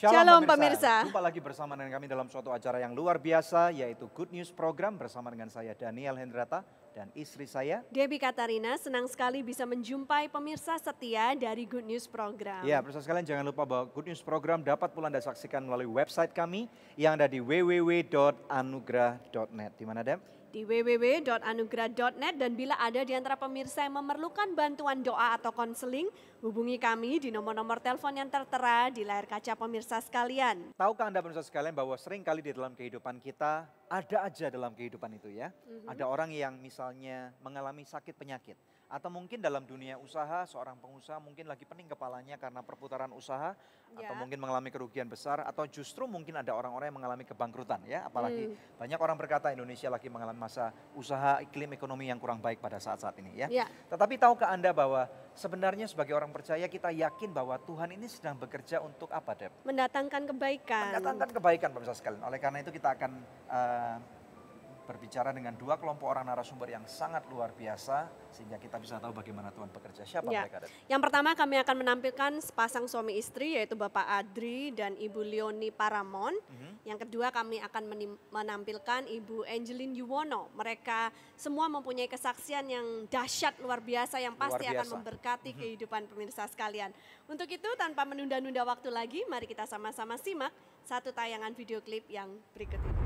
Shalom pemirsa. Jumpa lagi bersama dengan kami dalam suatu acara yang luar biasa, yaitu Good News Program bersama dengan saya Daniel Hendrata dan istri saya Debbie Katarina. Senang sekali bisa menjumpai pemirsa setia dari Good News Program. Ya, pemirsa sekalian jangan lupa bahwa Good News Program dapat pula Anda saksikan melalui website kami yang ada di www.anugrah.net. Di mana, Deb? Di www.anugrah.net, dan bila ada di antara pemirsa yang memerlukan bantuan doa atau konseling, hubungi kami di nomor-nomor telepon yang tertera di layar kaca pemirsa sekalian. Tahukah Anda pemirsa sekalian bahwa sering kali di dalam kehidupan kita ada aja dalam kehidupan itu ya. Ada orang yang misalnya mengalami sakit penyakit. Atau mungkin dalam dunia usaha, seorang pengusaha mungkin lagi pening kepalanya karena perputaran usaha. Atau mungkin mengalami kerugian besar. Atau justru mungkin ada orang-orang yang mengalami kebangkrutan ya. Apalagi banyak orang berkata Indonesia lagi mengalami masa usaha, iklim ekonomi yang kurang baik pada saat-saat ini ya. Tetapi tahukah Anda bahwa sebenarnya sebagai orang percaya kita yakin bahwa Tuhan ini sedang bekerja untuk apa, Deb? Mendatangkan kebaikan. Mendatangkan kebaikan pemirsa sekalian. Oleh karena itu kita akan berbicara dengan dua kelompok orang narasumber yang sangat luar biasa sehingga kita bisa tahu bagaimana Tuhan bekerja. Siapa mereka? Yang pertama kami akan menampilkan sepasang suami istri, yaitu Bapak Adri dan Ibu Leoni Paramon. Yang kedua kami akan menampilkan Ibu Angeline Yuwono. Mereka semua mempunyai kesaksian yang dahsyat luar biasa yang pasti akan memberkati kehidupan pemirsa sekalian. Untuk itu tanpa menunda-nunda waktu lagi, mari kita sama-sama simak satu tayangan video klip yang berikut ini.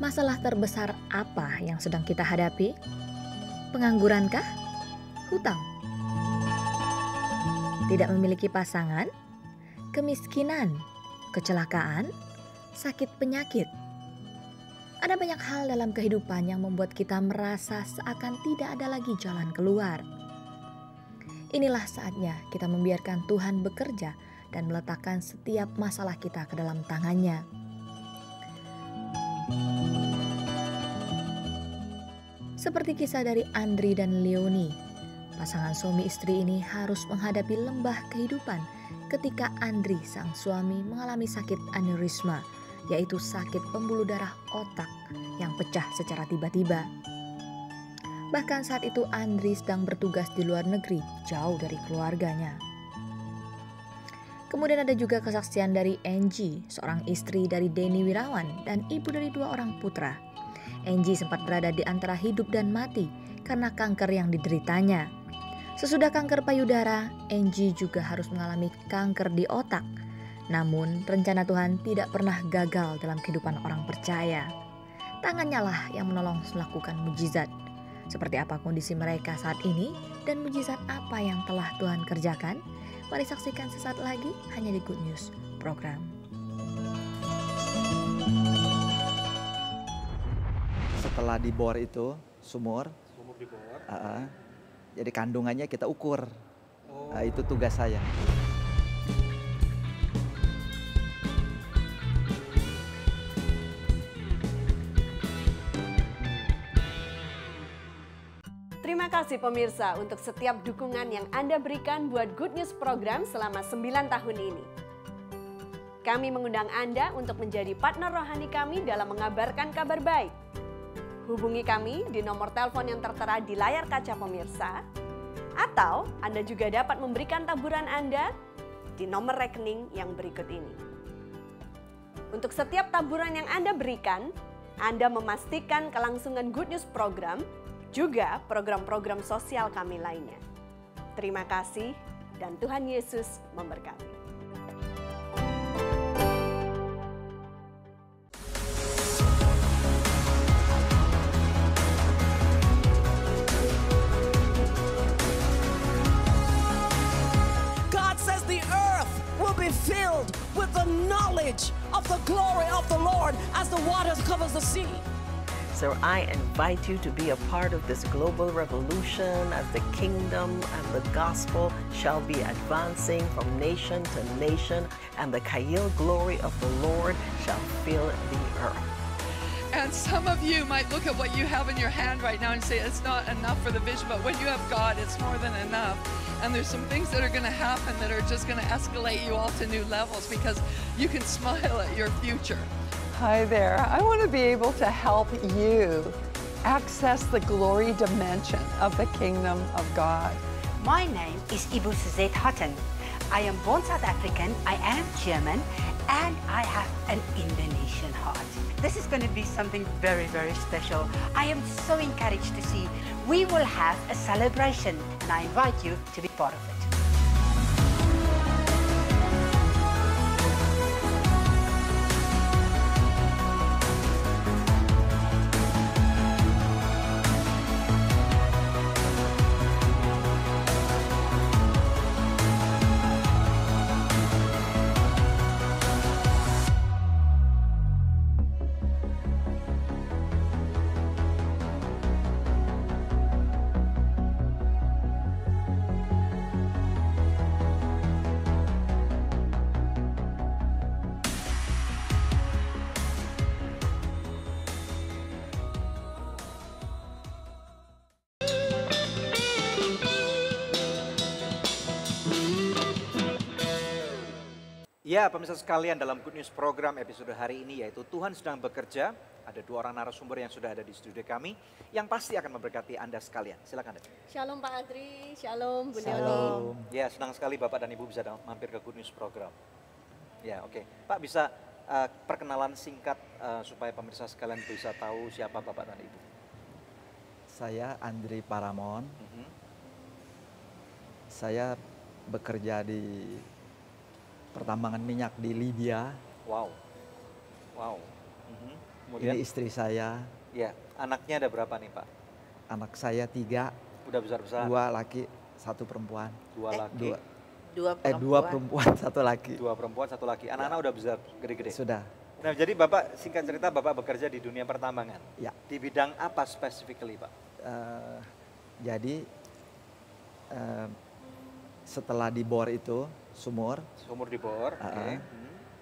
Masalah terbesar apa yang sedang kita hadapi? Penganggurankah? Hutang? Tidak memiliki pasangan? Kemiskinan? Kecelakaan? Sakit penyakit? Ada banyak hal dalam kehidupan yang membuat kita merasa seakan tidak ada lagi jalan keluar. Inilah saatnya kita membiarkan Tuhan bekerja dan meletakkan setiap masalah kita ke dalam tangan-Nya. Seperti kisah dari Andri dan Leoni, pasangan suami istri ini harus menghadapi lembah kehidupan ketika Andri sang suami mengalami sakit aneurisma, yaitu sakit pembuluh darah otak yang pecah secara tiba-tiba. Bahkan saat itu Andri sedang bertugas di luar negeri, jauh dari keluarganya. Kemudian ada juga kesaksian dari Angie, seorang istri dari Denny Wirawan dan ibu dari 2 orang putra. Angie sempat berada di antara hidup dan mati karena kanker yang dideritanya. Sesudah kanker payudara, Angie juga harus mengalami kanker di otak. Namun, rencana Tuhan tidak pernah gagal dalam kehidupan orang percaya. Tangan-Nya lah yang menolong melakukan mujizat. Seperti apa kondisi mereka saat ini dan mujizat apa yang telah Tuhan kerjakan? Mari saksikan sesaat lagi hanya di Good News Program. Setelah dibor itu sumur dibor. Jadi kandungannya kita ukur. Itu tugas saya. Terima kasih pemirsa untuk setiap dukungan yang Anda berikan buat Good News Program selama 9 tahun ini. Kami mengundang Anda untuk menjadi partner rohani kami dalam mengabarkan kabar baik. Hubungi kami di nomor telepon yang tertera di layar kaca pemirsa, atau Anda juga dapat memberikan taburan Anda di nomor rekening yang berikut ini. Untuk setiap taburan yang Anda berikan, Anda memastikan kelangsungan Good News Program, juga program-program sosial kami lainnya. Terima kasih dan Tuhan Yesus memberkati. Filled with the knowledge of the glory of the Lord as the waters covers the sea. So I invite you to be a part of this global revolution as the kingdom and the gospel shall be advancing from nation to nation, and the Kail glory of the Lord shall fill the earth. And some of you might look at what you have in your hand right now and say it's not enough for the vision, but when you have God, it's more than enough. And there's some things that are going to happen that are just going to escalate you all to new levels because you can smile at your future. Hi there. I want to be able to help you access the glory dimension of the kingdom of God. My name is Ibu Suzette Hutton. I am born South African, I am German, and I have an Indonesian heart. This is going to be something very, very special. I am so encouraged to see. We will have a celebration, and I invite you to be part of it. Ya, pemirsa sekalian, dalam Good News program episode hari ini yaitu Tuhan sedang bekerja. Ada 2 orang narasumber yang sudah ada di studio kami yang pasti akan memberkati Anda sekalian. Silakan, Dek. Shalom Pak Adri, shalom Bu Leoni. Shalom. Ya, senang sekali Bapak dan Ibu bisa mampir ke Good News program. Ya, oke. Pak, bisa perkenalan singkat supaya pemirsa sekalian bisa tahu siapa Bapak dan Ibu. Saya Andri Paramon. Saya bekerja di pertambangan minyak di Libya. Wow. Kemudian, Ini istri saya. Ya, anaknya ada berapa nih Pak? Anak saya 3. Udah besar-besar? 2 laki, 1 perempuan. 2 laki? 2 perempuan, 1 laki. 2 perempuan, 1 laki. Anak-anak udah besar, gede-gede? Sudah. Nah, jadi Bapak, singkat cerita Bapak bekerja di dunia pertambangan? Ya. Di bidang apa specifically Pak? Jadi setelah dibor itu sumur Dibor, oke.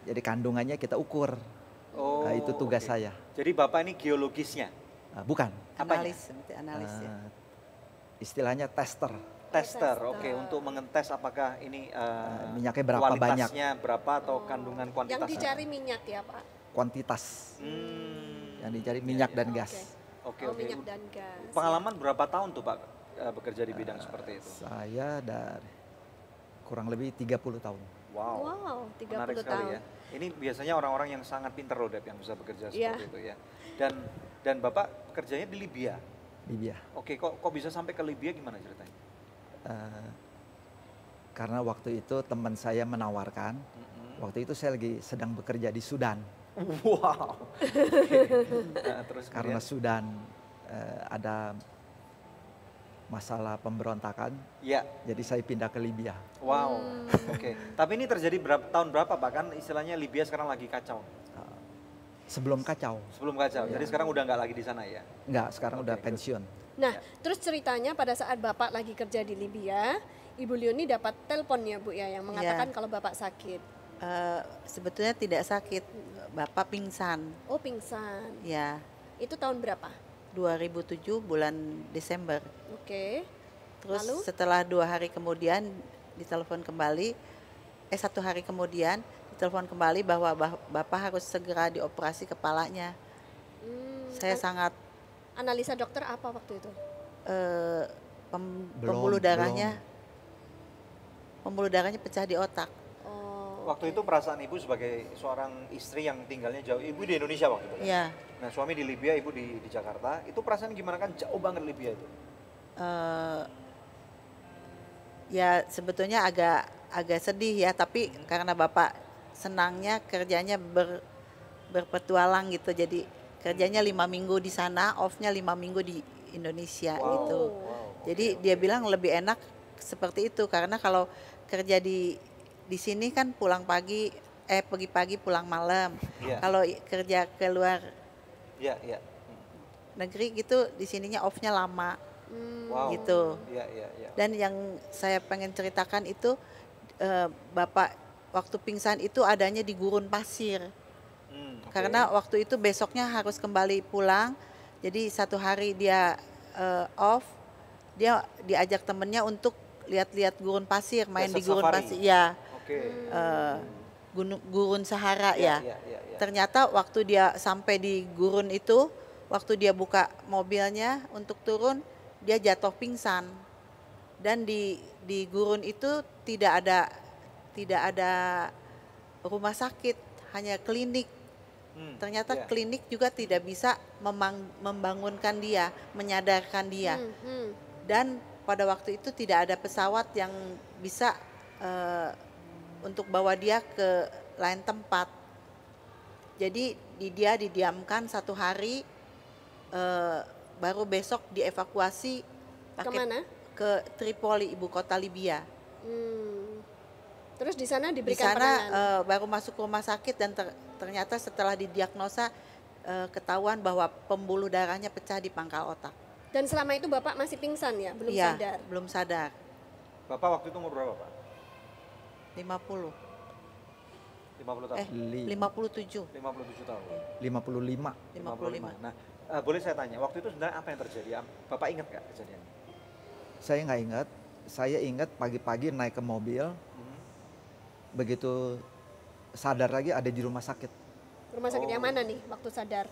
Jadi kandungannya kita ukur. Oh, Nah, itu tugas oke. saya. Jadi Bapak ini geologisnya? Bukan. Apanya? Analis ya. Istilahnya tester. Tester, oke. Untuk mengentes apakah ini Minyaknya berapa banyak. kualitasnya berapa atau kandungan Yang kuantitasnya? dicari minyak ya Pak? Kuantitas. Yang dicari minyak dan gas. Oke, Oh, oke. minyak dan gas. Pengalaman berapa tahun tuh Pak bekerja di bidang seperti itu? Saya dari kurang lebih 30 tahun. Wow, 30 Menarik sekali tahun. ya. Ini biasanya orang-orang yang sangat pinter loh Dep yang bisa bekerja Iya. seperti itu ya. Dan Bapak kerjanya di Libya. Libya. Oke, kok bisa sampai ke Libya gimana ceritanya? Karena waktu itu teman saya menawarkan. Waktu itu saya lagi sedang bekerja di Sudan. Wow. Nah, terus Karena kemudian? Sudan ada masalah pemberontakan, Ya, jadi saya pindah ke Libya. wow. Oke. Tapi ini terjadi tahun berapa Pak? Kan istilahnya Libya sekarang lagi kacau. Sebelum kacau. Sebelum kacau. Jadi sekarang udah nggak lagi di sana ya? Enggak, sekarang udah Oke, pensiun. Nah, terus ceritanya pada saat Bapak lagi kerja di Libya, Ibu Leoni dapat telepon ya Bu ya yang mengatakan kalau Bapak sakit. Sebetulnya tidak sakit, Bapak pingsan. Oh, pingsan. Ya, Itu tahun berapa? 2007 bulan Desember. Oke. Terus Lalu? setelah 2 hari kemudian ditelepon kembali, 1 hari kemudian ditelepon kembali bahwa Bapak harus segera dioperasi kepalanya. Saya sangat Analisa dokter apa waktu itu? pembuluh darahnya pecah di otak. Waktu itu perasaan Ibu sebagai seorang istri yang tinggalnya jauh. Ibu di Indonesia waktu itu kan? Iya. Nah, suami di Libya, Ibu di Jakarta. Itu perasaan gimana kan jauh banget Libya itu? Ya sebetulnya agak sedih ya, tapi karena Bapak senangnya kerjanya berpetualang gitu, jadi kerjanya 5 minggu di sana, off-nya 5 minggu di Indonesia gitu. Jadi dia bilang lebih enak seperti itu, karena kalau kerja di sini kan pulang pagi, pergi pagi pulang malam. Iya. Kalau kerja keluar Iya, iya. negeri gitu, di sininya off-nya lama. Wow. Gitu. Iya, iya, iya. Dan yang saya pengen ceritakan itu Bapak waktu pingsan itu adanya di gurun pasir. Oke. Karena waktu itu besoknya harus kembali pulang. Jadi 1 hari dia off, dia diajak temennya untuk lihat-lihat gurun pasir, main di gurun safari. pasir. Ya. Oke. Gurun Sahara ya. Iya. Ternyata waktu dia sampai di gurun itu, waktu dia buka mobilnya untuk turun, dia jatuh pingsan. Dan di gurun itu tidak ada rumah sakit, hanya klinik. Ternyata klinik juga tidak bisa membangunkan dia, menyadarkan dia. Dan pada waktu itu tidak ada pesawat yang bisa untuk bawa dia ke lain tempat. Jadi dia didiamkan 1 hari, baru besok dievakuasi Kemana? ke Tripoli, ibu kota Libya. Terus di sana Di diberikan sana penanganan. baru masuk rumah sakit dan ternyata setelah didiagnosa ketahuan bahwa pembuluh darahnya pecah di pangkal otak. Dan selama itu Bapak masih pingsan ya, belum Iya, sadar. belum sadar. Bapak waktu itu umur berapa, Pak? 50. 50 tahun. 57. 57 tahun. 55. 55. Nah, boleh saya tanya, waktu itu sebenarnya apa yang terjadi? Bapak ingat nggak kejadiannya? Saya nggak ingat. Saya ingat pagi-pagi naik ke mobil. Begitu sadar lagi ada di rumah sakit Rumah sakit yang mana nih waktu sadar?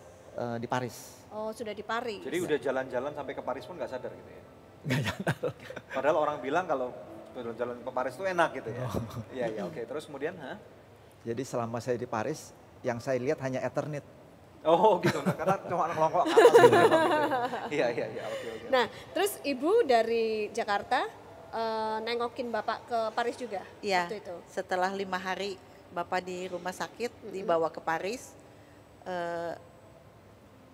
di Paris. Oh, sudah di Paris. Jadi udah jalan-jalan sampai ke Paris pun nggak sadar gitu ya? Nggak sadar. Padahal orang bilang kalau jalan ke Paris itu enak gitu ya? Iya, oke. Terus kemudian, Jadi selama saya di Paris, yang saya lihat hanya Eternit. Oh gitu, nah, karena cuma ngelongkok ke atas gitu. Iya, oke. Nah, terus Ibu dari Jakarta nengokin Bapak ke Paris juga? Iya, Waktu itu? setelah 5 hari Bapak di rumah sakit, dibawa ke Paris,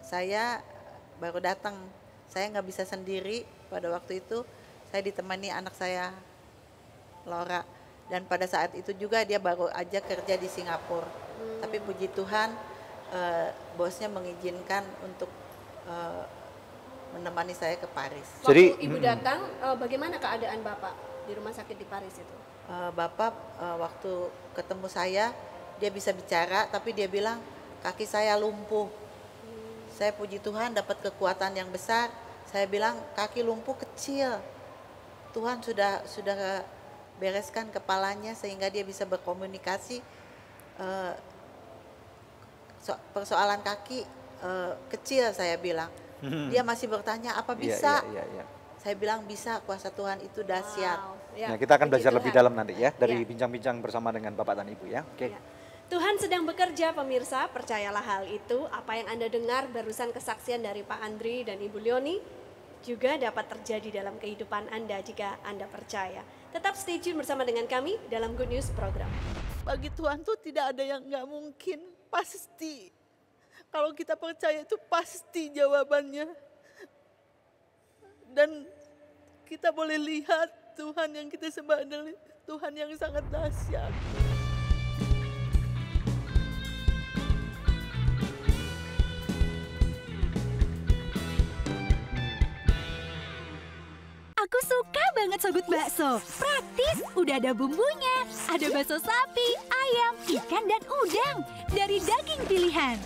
saya baru datang. Saya nggak bisa sendiri pada waktu itu, saya ditemani anak saya, Laura. Dan pada saat itu juga dia baru aja kerja di Singapura. Tapi puji Tuhan, bosnya mengizinkan untuk menemani saya ke Paris. Waktu Ibu datang, bagaimana keadaan Bapak di rumah sakit di Paris itu? Bapak waktu ketemu saya, dia bisa bicara, tapi dia bilang kaki saya lumpuh. Saya puji Tuhan dapat kekuatan yang besar. Saya bilang kaki lumpuh kecil. Tuhan sudah bereskan kepalanya sehingga dia bisa berkomunikasi. Persoalan kaki kecil, saya bilang. Dia masih bertanya apa bisa? Iya. Saya bilang bisa, kuasa Tuhan itu dahsyat. Wow, ya, Nah, kita akan puji belajar lebih Tuhan. dalam nanti ya dari Ya. bincang-bincang bersama dengan Bapak dan Ibu ya. Oke. Ya. Tuhan sedang bekerja, pemirsa, percayalah hal itu. Apa yang Anda dengar barusan kesaksian dari Pak Andri dan Ibu Leoni juga dapat terjadi dalam kehidupan Anda jika Anda percaya. Tetap stay tune bersama dengan kami dalam Good News Program. Bagi Tuhan tuh tidak ada yang nggak mungkin, pasti. Kalau kita percaya itu pasti jawabannya. Dan kita boleh lihat Tuhan yang kita sembah adalah Tuhan yang sangat dahsyat. Aku suka banget Sogut Bakso. Praktis, udah ada bumbunya. Ada bakso sapi, ayam, ikan, dan udang. Dari daging pilihan.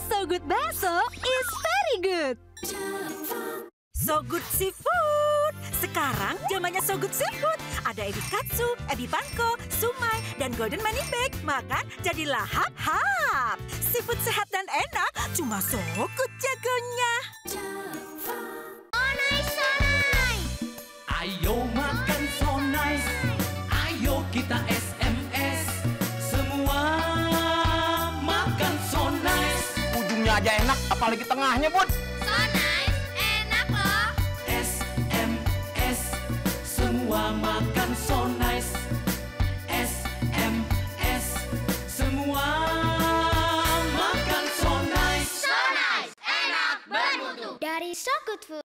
Sogut Bakso is very good. Sogut Seafood. Sekarang zamannya Sogut Seafood. Ada ebi katsu, ebi panko, sumai, dan golden money bag. Makan jadi lahap-hap. Seafood sehat dan enak, cuma Sogut jagonya. Ayo makan so nice, ayo kita SMS, semua makan so nice. Ujungnya aja enak, apalagi tengahnya, Bun. So nice, enak loh. SMS, semua makan so nice. SMS, semua makan so nice. So nice, enak, bermutu. Dari So Good Food.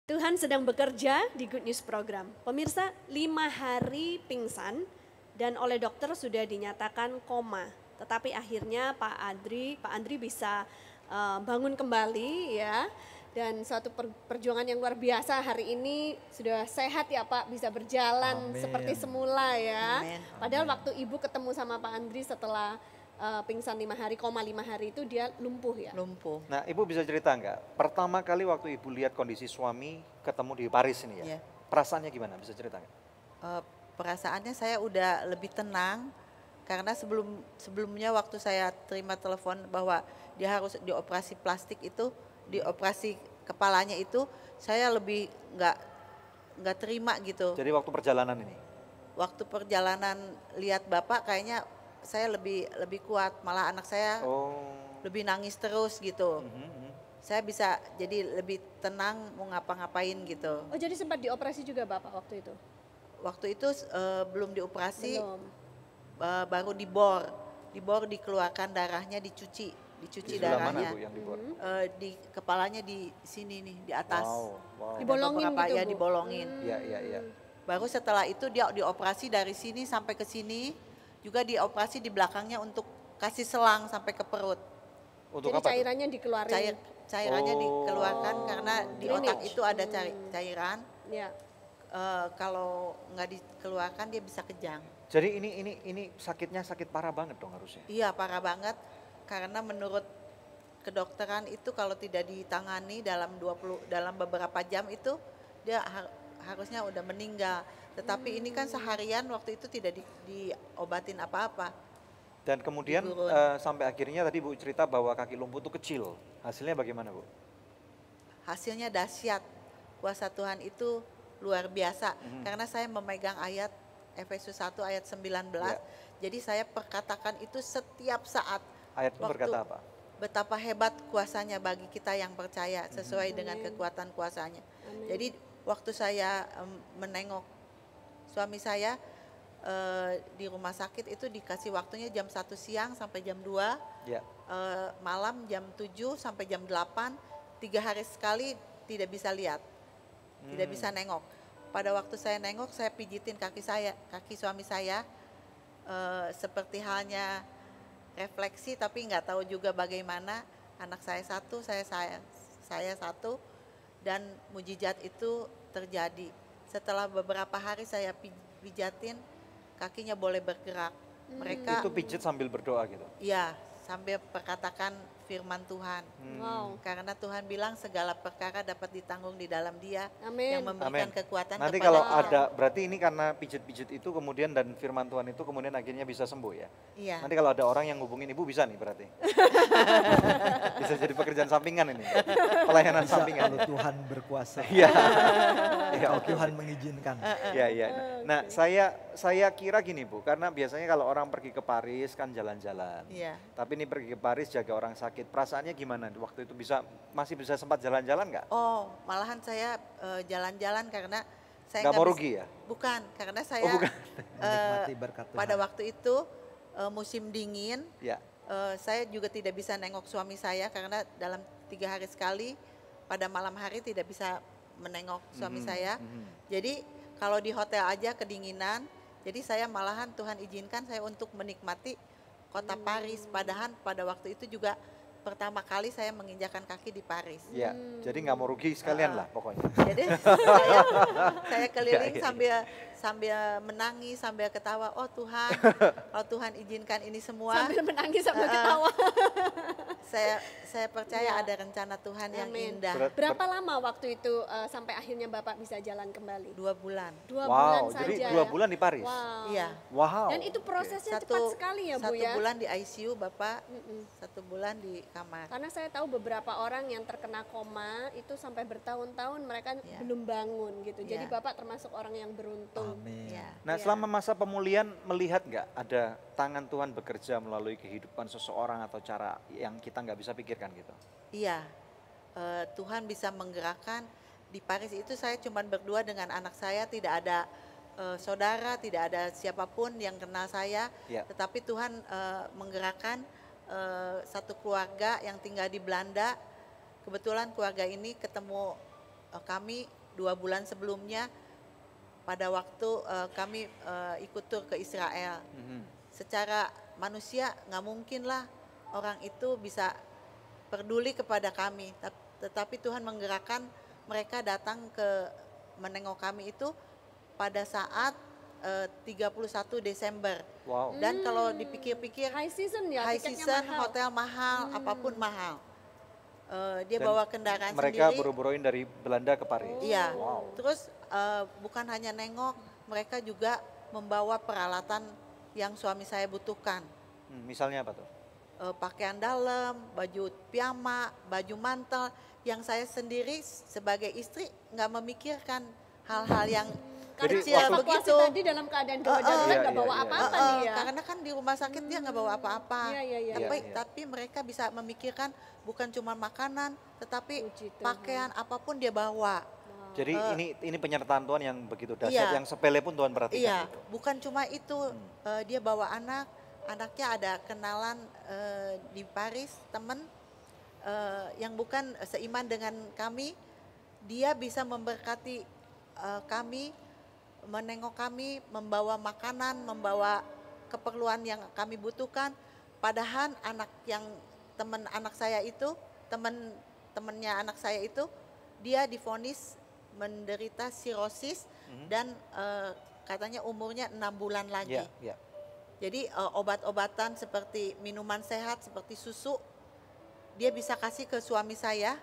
Tuhan sedang bekerja di Good News Program. Pemirsa, 5 hari pingsan dan oleh dokter sudah dinyatakan koma. Tetapi akhirnya Pak Andri bisa bangun kembali ya. Dan suatu perjuangan yang luar biasa hari ini sudah sehat ya Pak, bisa berjalan Amin. seperti semula ya. Amin. Padahal waktu Ibu ketemu sama Pak Andri setelah pingsan 5 hari, 5 hari itu dia lumpuh ya? Lumpuh. Nah, Ibu bisa cerita nggak? Pertama kali waktu Ibu lihat kondisi suami ketemu di Paris ini ya, Iya. perasaannya gimana? Bisa cerita nggak? Perasaannya saya udah lebih tenang karena sebelumnya waktu saya terima telepon bahwa dia harus dioperasi plastik itu, dioperasi kepalanya itu, saya lebih nggak terima gitu. Jadi waktu perjalanan ini? Waktu perjalanan lihat Bapak kayaknya saya lebih kuat, malah anak saya lebih nangis terus gitu. Saya bisa jadi lebih tenang mau ngapa-ngapain gitu. Oh, jadi sempat dioperasi juga Bapak waktu itu? Waktu itu belum dioperasi, Belum. baru dibor dikeluarkan darahnya, dicuci Di sebelah darahnya. mana Bu yang dibor? Di kepalanya di sini nih, di atas. Wow. Dibolongin Beberapa, gitu, ya Bu? dibolongin. Iya. Baru setelah itu dia dioperasi dari sini sampai ke sini, juga dioperasi di belakangnya untuk kasih selang sampai ke perut. Untuk Jadi apa tuh? cairannya dikeluarin? Cairannya dikeluarkan karena di otak Drainage. itu ada cairan. Ya. Kalau nggak dikeluarkan dia bisa kejang. Jadi ini sakitnya sakit parah banget dong harusnya. Iya, parah banget karena menurut kedokteran itu kalau tidak ditangani dalam beberapa jam itu dia harusnya udah meninggal. Tetapi ini kan seharian waktu itu tidak diobatin apa-apa. Dan kemudian Digurun. sampai akhirnya tadi Bu cerita bahwa kaki lumpuh itu kecil. Hasilnya bagaimana Bu? Hasilnya dahsyat. Kuasa Tuhan itu luar biasa karena saya memegang ayat Efesus 1 ayat 19. Jadi saya perkatakan itu setiap saat. Ayat itu berkata apa? Betapa hebat kuasanya bagi kita yang percaya sesuai dengan kekuatan kuasanya. Jadi waktu saya menengok suami saya di rumah sakit itu dikasih waktunya jam 1 siang sampai jam 2, malam jam 7 sampai jam 8, 3 hari sekali tidak bisa lihat, tidak bisa nengok. Pada waktu saya nengok, saya pijitin kaki suami saya, seperti halnya refleksi, tapi nggak tahu juga bagaimana. Anak saya satu, saya satu, dan mujizat itu terjadi. Setelah beberapa hari saya pijatin, kakinya boleh bergerak. Mereka itu pijit sambil berdoa gitu? Iya, sambil perkatakan firman Tuhan. Wow. Karena Tuhan bilang segala perkara dapat ditanggung di dalam Dia Amin. yang memberikan kekuatan Nanti kepada kalau kita. ada, berarti ini karena pijit-pijit itu kemudian dan firman Tuhan itu kemudian akhirnya bisa sembuh ya? Iya. Nanti kalau ada orang yang hubungin Ibu bisa nih berarti? Bisa jadi pekerjaan sampingan ini, pelayanan Bisa sampingan. kalau Tuhan berkuasa. Iya. Kalau Tuhan mengizinkan. Iya. Nah, saya kira gini Bu, karena biasanya kalau orang pergi ke Paris kan jalan-jalan. Iya. Tapi ini pergi ke Paris jaga orang sakit, perasaannya gimana waktu itu, masih bisa sempat jalan-jalan nggak? Oh, malahan saya jalan-jalan karena saya Nggak mau bisa- rugi ya? Bukan, karena saya bukan. Menikmati berkat Tuhan. pada waktu itu musim dingin, Ya. saya juga tidak bisa nengok suami saya karena dalam 3 hari sekali pada malam hari tidak bisa menengok suami saya. Jadi kalau di hotel aja kedinginan, jadi saya malahan Tuhan izinkan saya untuk menikmati kota Paris. Padahal pada waktu itu juga pertama kali saya menginjakan kaki di Paris. Ya, jadi nggak mau rugi sekalian lah pokoknya. Jadi saya keliling sambil menangis, sambil ketawa. Oh Tuhan, kalau Tuhan izinkan ini semua. Sambil menangis, sambil ketawa. Saya percaya ada rencana Tuhan yang Amin. indah. Berapa lama waktu itu sampai akhirnya Bapak bisa jalan kembali? 2 bulan. 2 bulan Wow, saja. jadi 2 bulan di Paris? Wow. Iya. Wow. Dan itu prosesnya cepat sekali ya Bu Satu ya? bulan di ICU Bapak, 1 bulan di kamar. Karena saya tahu beberapa orang yang terkena koma itu sampai bertahun-tahun mereka belum bangun gitu. Jadi Ya. Bapak termasuk orang yang beruntung. Amin. Ya. Nah, selama masa pemulihan melihat nggak ada tangan Tuhan bekerja melalui kehidupan seseorang atau cara yang kita nggak bisa pikirkan gitu? Iya, Tuhan bisa menggerakkan. Di Paris itu saya cuma berdua dengan anak saya, tidak ada saudara, tidak ada siapapun yang kenal saya. Ya. Tetapi Tuhan menggerakkan satu keluarga yang tinggal di Belanda. Kebetulan keluarga ini ketemu kami 2 bulan sebelumnya pada waktu kami ikut tur ke Israel. Secara manusia nggak mungkin lah orang itu bisa peduli kepada kami, tetapi Tuhan menggerakkan mereka datang ke menengok kami itu pada saat 31 Desember. Wow. Dan kalau dipikir-pikir High season ya, high tiketnya season, mahal. hotel mahal, apapun mahal. Dia Dan bawa kendaraan mereka sendiri. buru-buruin dari Belanda ke Paris. Iya. Wow. Terus bukan hanya nengok, mereka juga membawa peralatan yang suami saya butuhkan. Misalnya apa tuh? Pakaian dalam, baju piyama, baju mantel, yang saya sendiri sebagai istri nggak memikirkan hal-hal yang Karena kecil evakuasi begitu. tadi dalam keadaan gawat darurat nggak bawa apa-apa dia. Karena kan di rumah sakit dia nggak bawa apa-apa. Iya. Tapi mereka bisa memikirkan bukan cuma makanan, tetapi pakaian apapun dia bawa. Jadi ini penyertaan Tuhan yang begitu dahsyat, Iya. yang sepele pun Tuhan perhatikan. Iya, bukan cuma itu. Dia bawa anaknya ada kenalan di Paris, teman yang bukan seiman dengan kami. Dia bisa memberkati kami, menengok kami, membawa makanan, membawa keperluan yang kami butuhkan. Padahal teman anak saya itu, temannya anak saya itu, dia divonis menderita sirosis dan katanya umurnya 6 bulan lagi. Yeah. Jadi obat-obatan seperti minuman sehat seperti susu dia bisa kasih ke suami saya,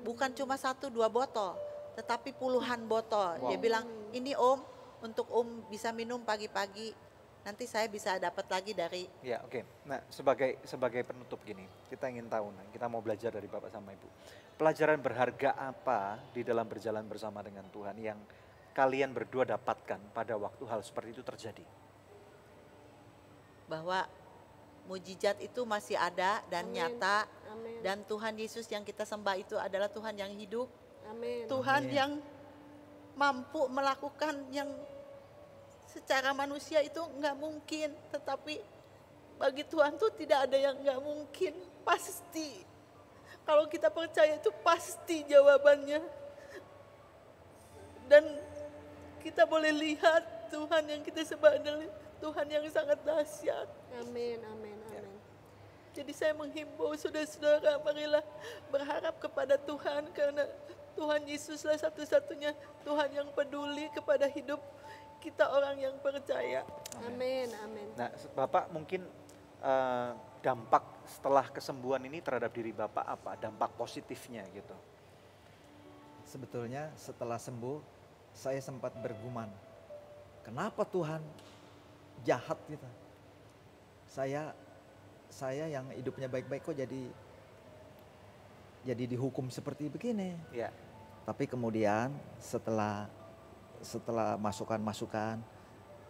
bukan cuma 1-2 botol, tetapi puluhan botol. Wow. Dia bilang, ini Om, untuk Om bisa minum pagi-pagi, nanti saya bisa dapat lagi dari. Ya, oke. Nah, sebagai penutup gini, kita ingin tahu, kita mau belajar dari Bapak sama Ibu. Pelajaran berharga apa di dalam berjalan bersama dengan Tuhan yang kalian berdua dapatkan pada waktu hal seperti itu terjadi? Bahwa mujizat itu masih ada dan nyata. Amin. Dan Tuhan Yesus yang kita sembah itu adalah Tuhan yang hidup. Amin. Tuhan yang mampu melakukan yang secara manusia itu nggak mungkin. Tetapi bagi Tuhan tuh tidak ada yang nggak mungkin. Pasti. Kalau kita percaya itu pasti jawabannya. Dan kita boleh lihat Tuhan yang kita sembah adalah Tuhan yang sangat dahsyat. Amin. Jadi saya menghimbau saudara-saudara, marilah berharap kepada Tuhan karena Tuhan Yesuslah satu-satunya Tuhan yang peduli kepada hidup kita orang yang percaya. Amin. Nah, Bapak mungkin dampak setelah kesembuhan ini terhadap diri Bapak apa? Dampak positifnya gitu. Sebetulnya setelah sembuh saya sempat bergumam. Kenapa Tuhan jahat gitu? Saya yang hidupnya baik-baik kok jadi dihukum seperti begini. Ya. Tapi kemudian setelah masukan-masukan,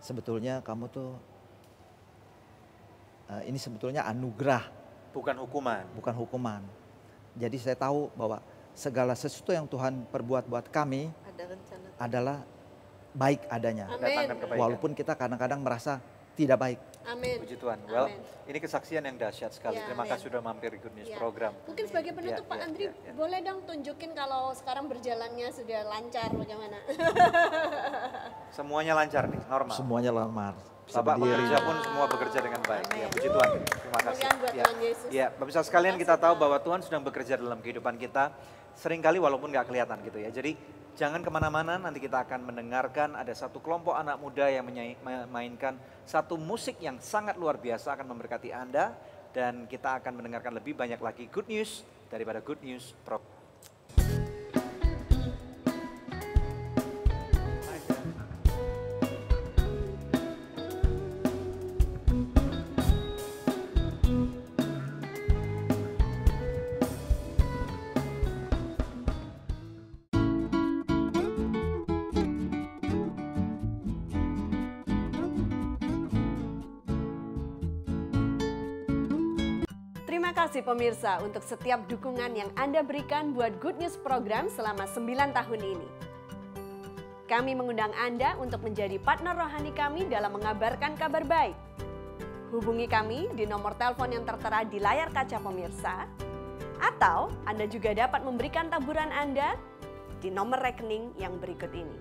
sebetulnya kamu tuh ini sebetulnya anugerah, bukan hukuman. Bukan hukuman. Jadi saya tahu bahwa segala sesuatu yang Tuhan perbuat buat kami adalah baik adanya. Amin. Walaupun kita kadang-kadang merasa tidak baik. Amin. Puji Tuhan. Well, ini kesaksian yang dahsyat sekali. Terima kasih sudah mampir di Good News program. Mungkin sebagai penutup Pak Andri, boleh dong tunjukin kalau sekarang berjalannya sudah lancar bagaimana? Semuanya lancar nih, normal. Semuanya lancar. Bapak bekerja pun semua bekerja dengan baik. Ya, puji Tuhan. Terima kasih. Tuhan Yesus. Ya, pemirsa sekalian, kita tahu bahwa Tuhan sedang bekerja dalam kehidupan kita. Seringkali walaupun nggak kelihatan gitu ya. Jadi jangan kemana-mana, nanti kita akan mendengarkan ada satu kelompok anak muda yang memainkan satu musik yang sangat luar biasa akan memberkati Anda. Dan kita akan mendengarkan lebih banyak lagi good news daripada Good News Pro. Terima kasih pemirsa untuk setiap dukungan yang Anda berikan buat Good News program selama 9 tahun ini. Kami mengundang Anda untuk menjadi partner rohani kami dalam mengabarkan kabar baik. Hubungi kami di nomor telepon yang tertera di layar kaca pemirsa, atau Anda juga dapat memberikan taburan Anda di nomor rekening yang berikut ini.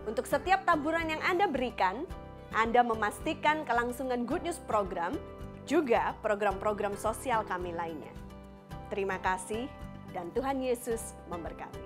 Untuk setiap taburan yang Anda berikan, Anda memastikan kelangsungan Good News program, juga program-program sosial kami lainnya. Terima kasih dan Tuhan Yesus memberkati.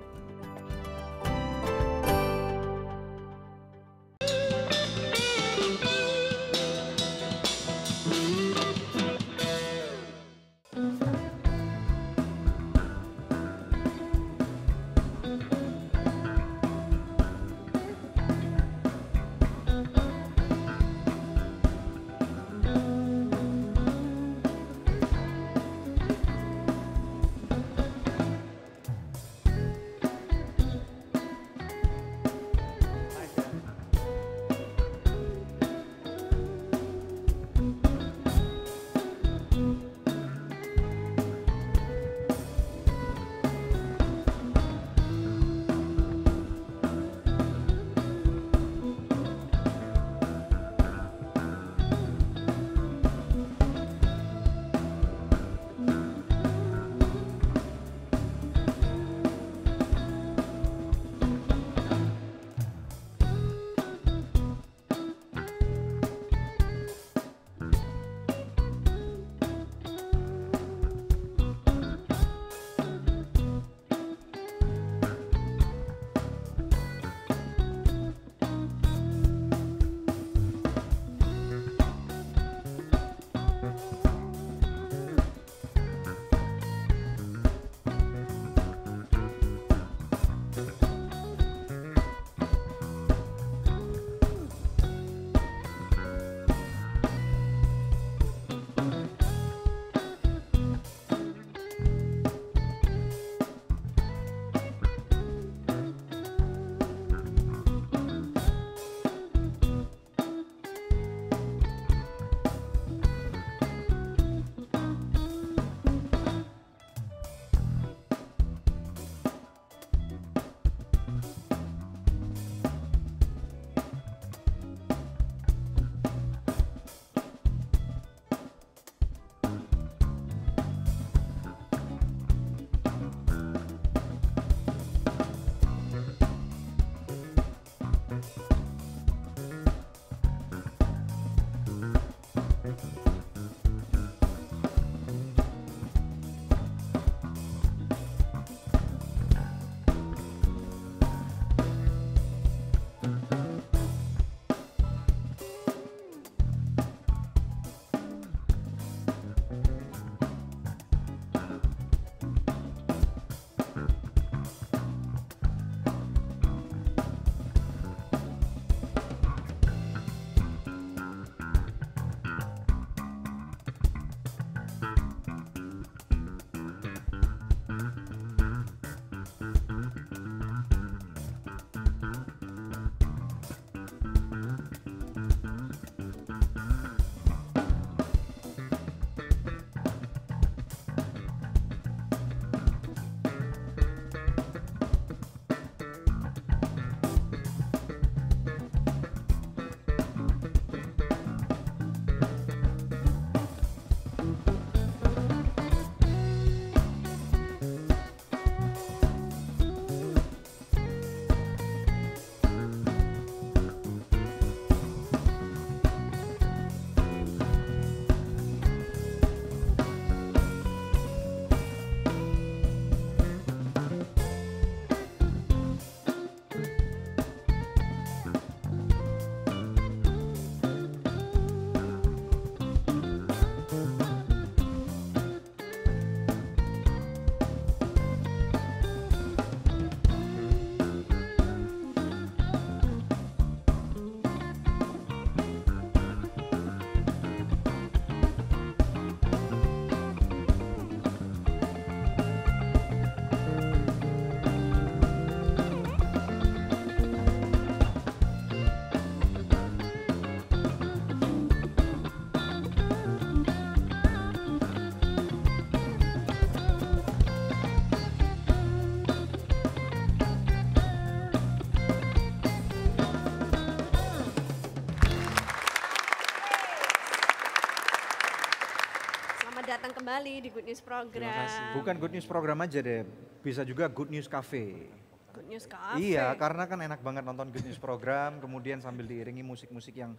Selamat datang kembali di Good News Program. Bukan Good News Program aja deh, bisa juga Good News Cafe. Good News Cafe. Iya, karena kan enak banget nonton Good News Program, kemudian sambil diiringi musik-musik yang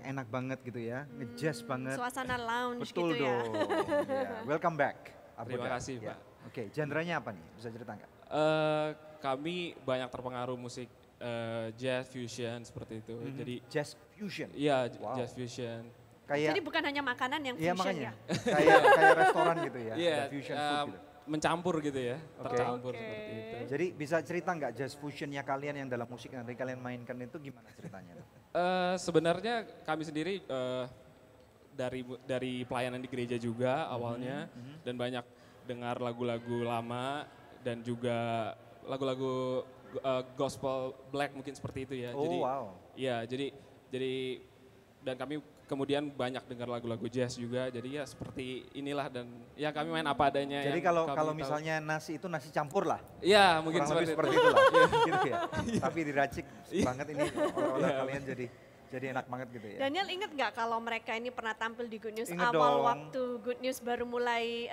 enak banget gitu ya, ngejazz banget. Suasana lounge Betul gitu ya. dong. Ya. Welcome back. Terima kasih, Ya. Pak. Oke, genrenya apa nih? Bisa cerita nggak? Kami banyak terpengaruh musik jazz fusion seperti itu. Jadi jazz fusion. Iya, Wow. jazz fusion. Jadi bukan hanya makanan yang Iya fusion makanya, ya. kayak restoran gitu ya, Iya, ada fusion food gitu. mencampur gitu ya, Oke. tercampur seperti itu. Jadi bisa cerita nggak jazz fusionnya kalian yang dalam musik yang tadi kalian mainkan itu gimana ceritanya? Sebenarnya kami sendiri dari pelayanan di gereja juga awalnya dan banyak dengar lagu-lagu lama dan juga lagu-lagu gospel black mungkin seperti itu ya. Oh, jadi wow. Iya, jadi dan kami kemudian banyak dengar lagu-lagu jazz juga. Jadi ya seperti inilah dan ya kami main apa adanya. Jadi yang kami kalau tahu. misalnya nasi itu nasi campur lah. Iya, mungkin kurang lebih seperti itu. itu lah. Iya. Gitu ya. Tapi diracik banget ini oleh kalian jadi enak banget gitu ya. Daniel inget nggak kalau mereka ini pernah tampil di Good News Ingat awal dong. waktu Good News baru mulai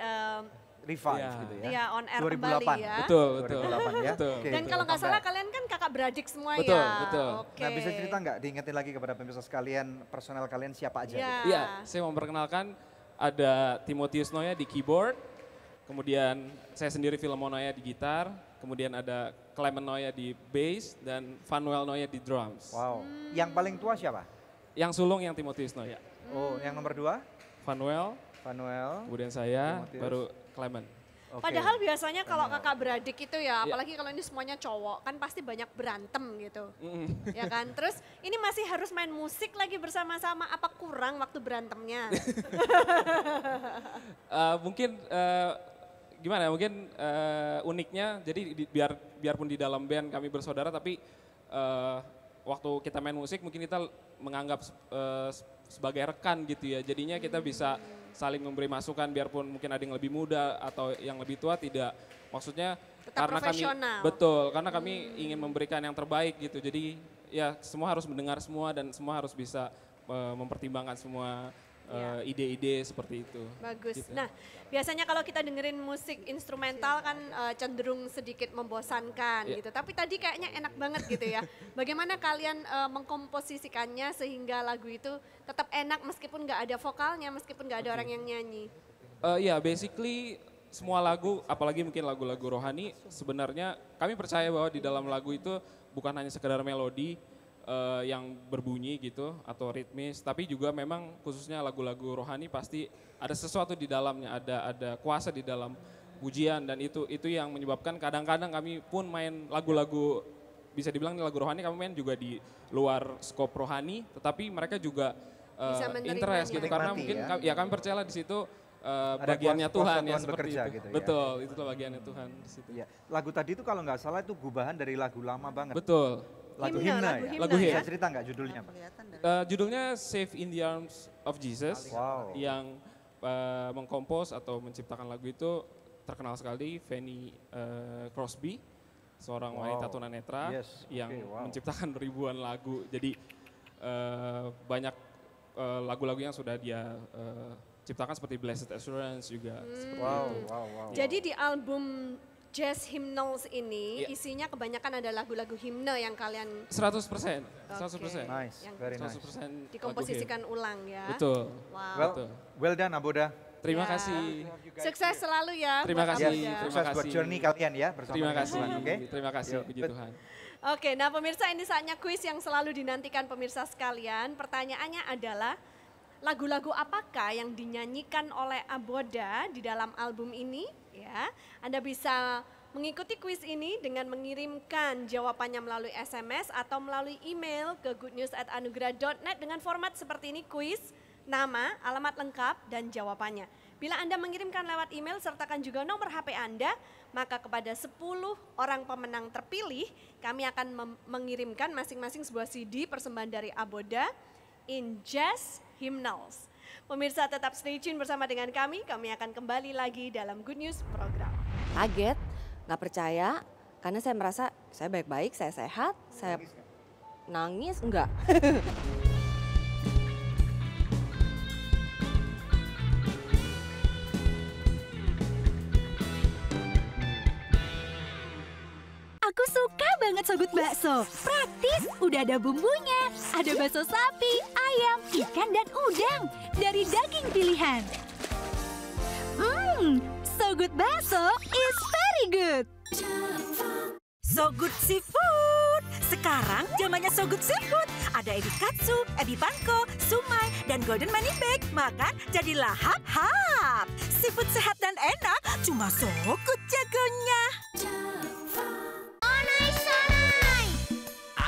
Revive Iya. gitu ya. Iya, on air 2008. kembali ya. Betul. 2008 ya. Betul. Oke, Dan itu kalau nggak welcome salah back. kalian kan kakak beradik semua Betul, ya. betul. Oke. Nah bisa cerita nggak, diingetin lagi kepada pemirsa sekalian, personel kalian siapa aja? Iya. Gitu? Iya, saya memperkenalkan ada Timotius Noya di keyboard, kemudian saya sendiri Philemon Noya di gitar, kemudian ada Clement Noya di bass, dan Vanuel Noya di drums. Wow. Yang paling tua siapa? Yang sulung yang Timotius Noya. Oh, yang nomor 2? Vanuel, Kemudian kemudian saya, Timotius. baru Clement. Oke. Padahal biasanya kalau kakak beradik itu ya, apalagi kalau ini semuanya cowok, kan pasti banyak berantem gitu. Ya kan? Terus ini masih harus main musik lagi bersama-sama, apa kurang waktu berantemnya? Mungkin gimana ya, mungkin uniknya jadi biarpun di dalam band kami bersaudara tapi waktu kita main musik mungkin kita menganggap sebagai rekan gitu ya. Jadinya kita bisa saling memberi masukan biarpun mungkin ada yang lebih muda atau yang lebih tua, tidak maksudnya Tetap karena profesional. karena kami ingin memberikan yang terbaik gitu. Jadi ya semua harus mendengar semua dan semua harus bisa mempertimbangkan semua ide-ide seperti itu. Bagus. Gitu. Nah, biasanya kalau kita dengerin musik instrumental kan cenderung sedikit membosankan gitu. Tapi tadi kayaknya enak banget gitu ya. Bagaimana kalian mengkomposisikannya sehingga lagu itu tetap enak meskipun nggak ada vokalnya, meskipun nggak ada orang yang nyanyi? Ya, basically semua lagu, apalagi mungkin lagu-lagu rohani, sebenarnya kami percaya bahwa di dalam lagu itu bukan hanya sekedar melodi yang berbunyi gitu atau ritmis, tapi juga memang khususnya lagu-lagu rohani pasti ada sesuatu di dalamnya, ada kuasa di dalam pujian, dan itu yang menyebabkan kadang-kadang kami pun main lagu-lagu bisa dibilang lagu rohani kami main juga di luar skop rohani, tetapi mereka juga interest gitu karena mungkin kami percaya di situ bagiannya Tuhan ya seperti itu. Gitu ya. Betul, itulah bagiannya Tuhan di situ. Ya. Lagu tadi itu kalau nggak salah itu gubahan dari lagu lama banget. Betul. Lagu himne ya? Lagu himne. Bisa cerita nggak judulnya apa? Judulnya Safe in the Arms of Jesus. Wow. Yang mengkompos atau menciptakan lagu itu terkenal sekali Fanny Crosby, seorang wanita tunanetra yang menciptakan ribuan lagu. Jadi banyak lagu-lagu yang sudah dia ciptakan seperti Blessed Assurance juga. Seperti itu. Jadi di album Jazz Hymnals ini isinya kebanyakan ada lagu-lagu himne yang kalian 100%. Nice, yang very nice. dikomposisikan ulang ya. Betul. Wow. Well done Aboda. Terima kasih. Sukses selalu ya. Terima kasih. Sukses buat journey kalian ya bersama Terima dengan kasih. Tuhan, oke? Terima kasih, puji Tuhan. Oke, nah pemirsa ini saatnya kuis yang selalu dinantikan pemirsa sekalian. Pertanyaannya adalah lagu-lagu apakah yang dinyanyikan oleh Aboda di dalam album ini? Ya, Anda bisa mengikuti kuis ini dengan mengirimkan jawabannya melalui SMS atau melalui email ke goodnews@anugerah.net dengan format seperti ini: kuis, nama, alamat lengkap, dan jawabannya. Bila Anda mengirimkan lewat email, sertakan juga nomor HP Anda, maka kepada 10 orang pemenang terpilih, kami akan mengirimkan masing-masing sebuah CD persembahan dari Aboda in Jazz Hymnals. Pemirsa tetap stay tune bersama dengan kami akan kembali lagi dalam Good News Program. Kaget, nggak percaya, karena saya merasa saya baik-baik, saya sehat, saya nangis enggak. banget Sogut Bakso. Praktis, udah ada bumbunya. Ada bakso sapi, ayam, ikan, dan udang. Dari daging pilihan. Sogut Bakso is very good. Sogut Seafood. Sekarang zamannya Sogut Seafood. Ada ebi katsu, ebi panko, sumai, dan golden money bag. Makan jadi lahap-hap. Seafood sehat dan enak, cuma Sogut jagonya.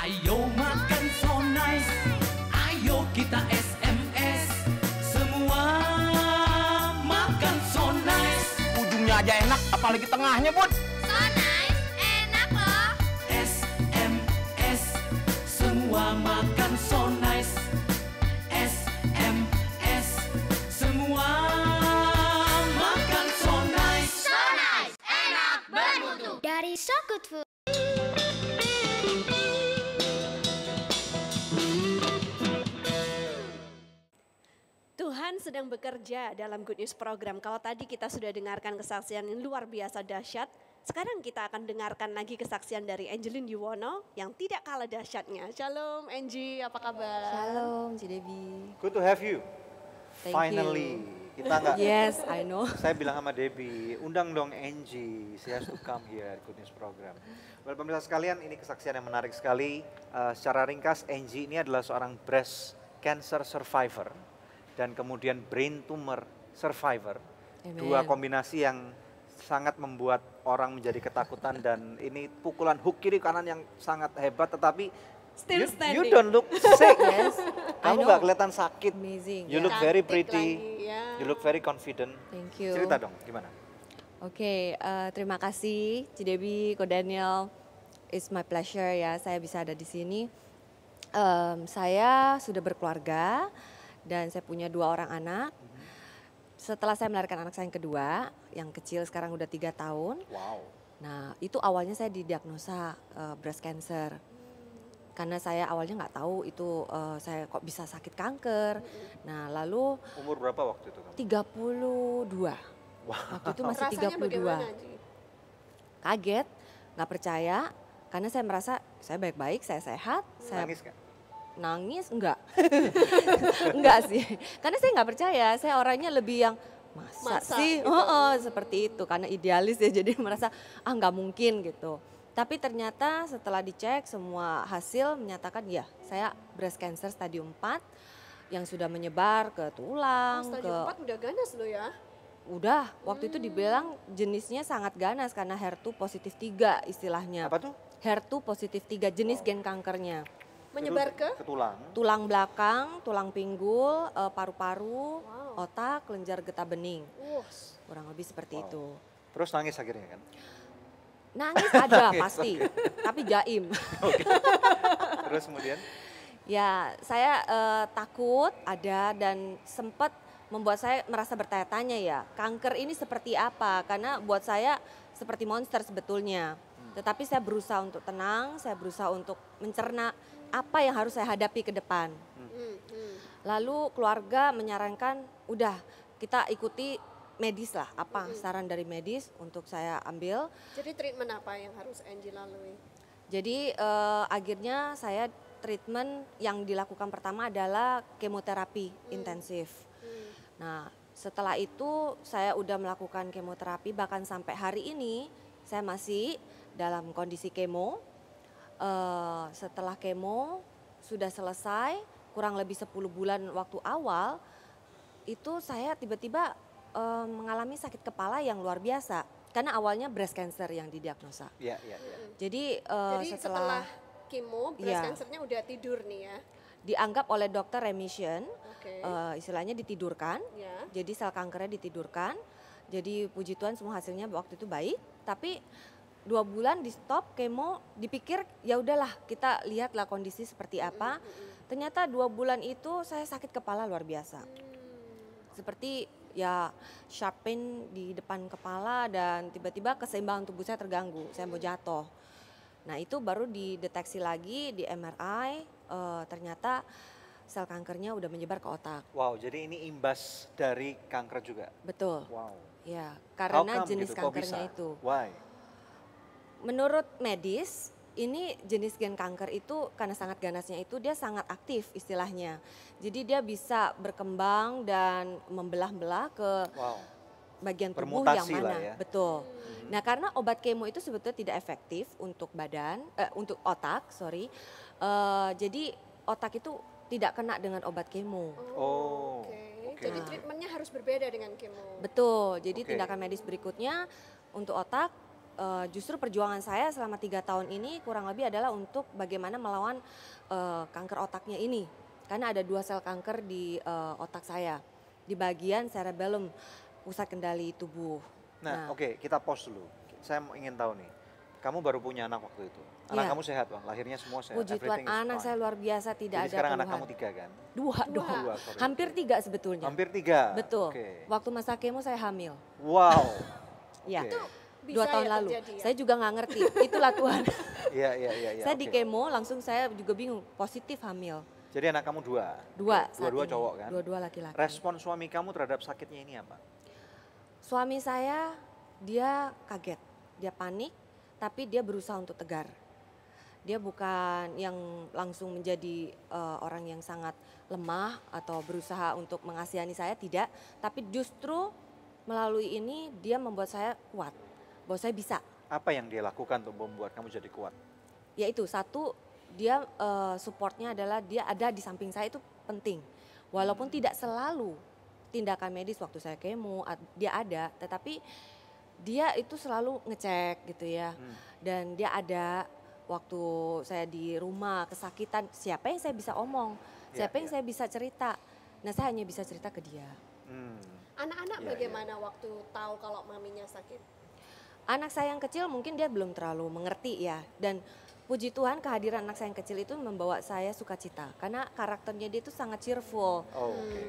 Ayo makan so nice, ayo kita SMS. Semua makan so nice. Ujungnya aja enak, apalagi tengahnya, Bun. So nice, enak loh. SMS, semua makan so nice. SMS, semua makan so nice. So nice, enak, bermutu. Dari So Good Food. Tuhan sedang bekerja dalam Good News Program. Kalau tadi kita sudah dengarkan kesaksian yang luar biasa dahsyat, sekarang kita akan dengarkan lagi kesaksian dari Angeline Yuwono yang tidak kalah dahsyatnya. Shalom Angie, apa kabar? Shalom, Ci Debbie. Good to have you. Thank Finally. you. Kita nggak. Yes, I know. Saya bilang sama Debbie, undang dong Angie. She has to come here Good News Program. Well, pemirsa sekalian, ini kesaksian yang menarik sekali. Secara ringkas, Angie ini adalah seorang breast cancer survivor dan kemudian brain tumor survivor. Amen. Dua kombinasi yang sangat membuat orang menjadi ketakutan dan ini pukulan hook kiri kanan yang sangat hebat, tetapi Still you standing. don't look sick. Yes, Kamu nggak kelihatan sakit. Amazing. You yeah. look very Cantik pretty. lagi, ya. You look very confident. Thank you. Cerita dong, gimana? Oke, terima kasih Ci Debbie, Ko Daniel. It's my pleasure ya, saya bisa ada di sini. Saya sudah berkeluarga dan saya punya 2 orang anak. Setelah saya melahirkan anak saya yang kedua, yang kecil sekarang udah 3 tahun. Wow. Nah, itu awalnya saya didiagnosa breast cancer. Karena saya awalnya nggak tahu itu saya kok bisa sakit kanker. Nah, lalu Umur berapa waktu itu? 32. Waktu itu masih Rasanya 32. bagaimana, Angie? Kaget, nggak percaya, karena saya merasa saya baik-baik, saya sehat. Saya Nangis nggak? nangis enggak. Enggak sih. Karena saya nggak percaya, saya orangnya lebih yang masa sih? gitu. Seperti itu karena idealis ya, jadi merasa nggak mungkin gitu. Tapi ternyata setelah dicek semua hasil menyatakan ya, saya breast cancer stadium 4 yang sudah menyebar ke tulang, Stadium 4 udah ganas loh ya. Udah, waktu itu dibilang jenisnya sangat ganas karena HER2 positif 3 istilahnya. Apa tuh? HER2 positif 3 jenis gen kankernya. Menyebar ke? tulang. Tulang belakang, tulang pinggul, paru-paru, otak, kelenjar getah bening. Kurang lebih seperti itu. Terus nangis akhirnya kan? Nangis ada pasti, tapi jaim. Terus kemudian? Ya, saya takut ada dan sempat membuat saya merasa bertanya-tanya ya, kanker ini seperti apa? Karena buat saya seperti monster sebetulnya. Tetapi saya berusaha untuk tenang, saya berusaha untuk mencerna apa yang harus saya hadapi ke depan. Lalu keluarga menyarankan, udah kita ikuti medis lah, apa saran dari medis untuk saya ambil. Jadi treatment apa yang harus Angie lalui? Jadi akhirnya saya treatment yang dilakukan pertama adalah kemoterapi intensif. Nah, setelah itu saya udah melakukan kemoterapi, bahkan sampai hari ini saya masih dalam kondisi kemo. Setelah kemo sudah selesai, kurang lebih 10 bulan waktu awal, itu saya tiba-tiba mengalami sakit kepala yang luar biasa. Karena awalnya breast cancer yang didiagnosa. Iya. Jadi, setelah kemo, breast cancernya udah tidur nih ya? Dianggap oleh dokter remission, istilahnya ditidurkan. Ya. Jadi sel kankernya ditidurkan. Jadi puji Tuhan semua hasilnya waktu itu baik. Tapi 2 bulan di stop kemo, dipikir ya udahlah kita lihatlah kondisi seperti apa. Ternyata 2 bulan itu saya sakit kepala luar biasa. Seperti ya sharp pain di depan kepala dan tiba-tiba keseimbangan tubuh saya terganggu, saya mau jatuh. Nah itu baru dideteksi lagi di MRI, ternyata sel kankernya udah menyebar ke otak. Wow, jadi ini imbas dari kanker juga? Betul. Wow. Ya, karena How come jenis gitu? Kok kankernya bisa? itu. Why? Menurut medis, ini jenis gen kanker itu karena sangat ganasnya itu dia sangat aktif istilahnya. Jadi dia bisa berkembang dan membelah-belah ke bagian tubuh yang Bermutasi mana. lah ya. Betul. Nah, karena obat kemo itu sebetulnya tidak efektif untuk untuk otak, jadi otak itu tidak kena dengan obat kemo. Jadi treatmentnya harus berbeda dengan kemo. Betul. Jadi tindakan medis berikutnya untuk otak justru perjuangan saya selama 3 tahun ini kurang lebih adalah untuk bagaimana melawan kanker otaknya ini. Karena ada 2 sel kanker di otak saya, di bagian cerebellum, pusat kendali tubuh. Nah, kita pause dulu. Saya ingin tahu nih, kamu baru punya anak waktu itu. Anak kamu sehat, Bang? Lahirnya semua sehat? Puji Tuhan, anak saya luar biasa, tidak Jadi ada sekarang keluhan. anak kamu 3 kan? 2 dong. Hampir 3 sebetulnya. Hampir 3? Betul. Waktu masa kemo saya hamil. Wow. Ya. Itu 2 tahun lalu. terjadi, ya? Saya juga nggak ngerti. Itulah Tuhan. Iya. Saya di kemo langsung saya juga bingung, positif hamil. Jadi anak kamu 2? 2 saat Dua-dua ini. cowok kan? 2 laki-laki. Respon suami kamu terhadap sakitnya ini apa? Suami saya, dia kaget, dia panik, tapi dia berusaha untuk tegar. Dia bukan yang langsung menjadi orang yang sangat lemah atau berusaha untuk mengasihani saya, tidak. Tapi justru melalui ini dia membuat saya kuat, bahwa saya bisa. Apa yang dia lakukan untuk membuat kamu jadi kuat? Yaitu satu, dia supportnya adalah dia ada di samping saya itu penting. Walaupun tidak selalu tindakan medis waktu saya kemo, dia ada, tetapi dia itu selalu ngecek gitu ya. Dan dia ada waktu saya di rumah kesakitan, siapa yang saya bisa omong, siapa yang saya bisa cerita. Nah, saya hanya bisa cerita ke dia. Anak-anak bagaimana waktu tahu kalau maminya sakit? Anak saya yang kecil mungkin dia belum terlalu mengerti ya. Dan puji Tuhan kehadiran anak saya yang kecil itu membawa saya sukacita. Karena karakternya dia itu sangat cheerful.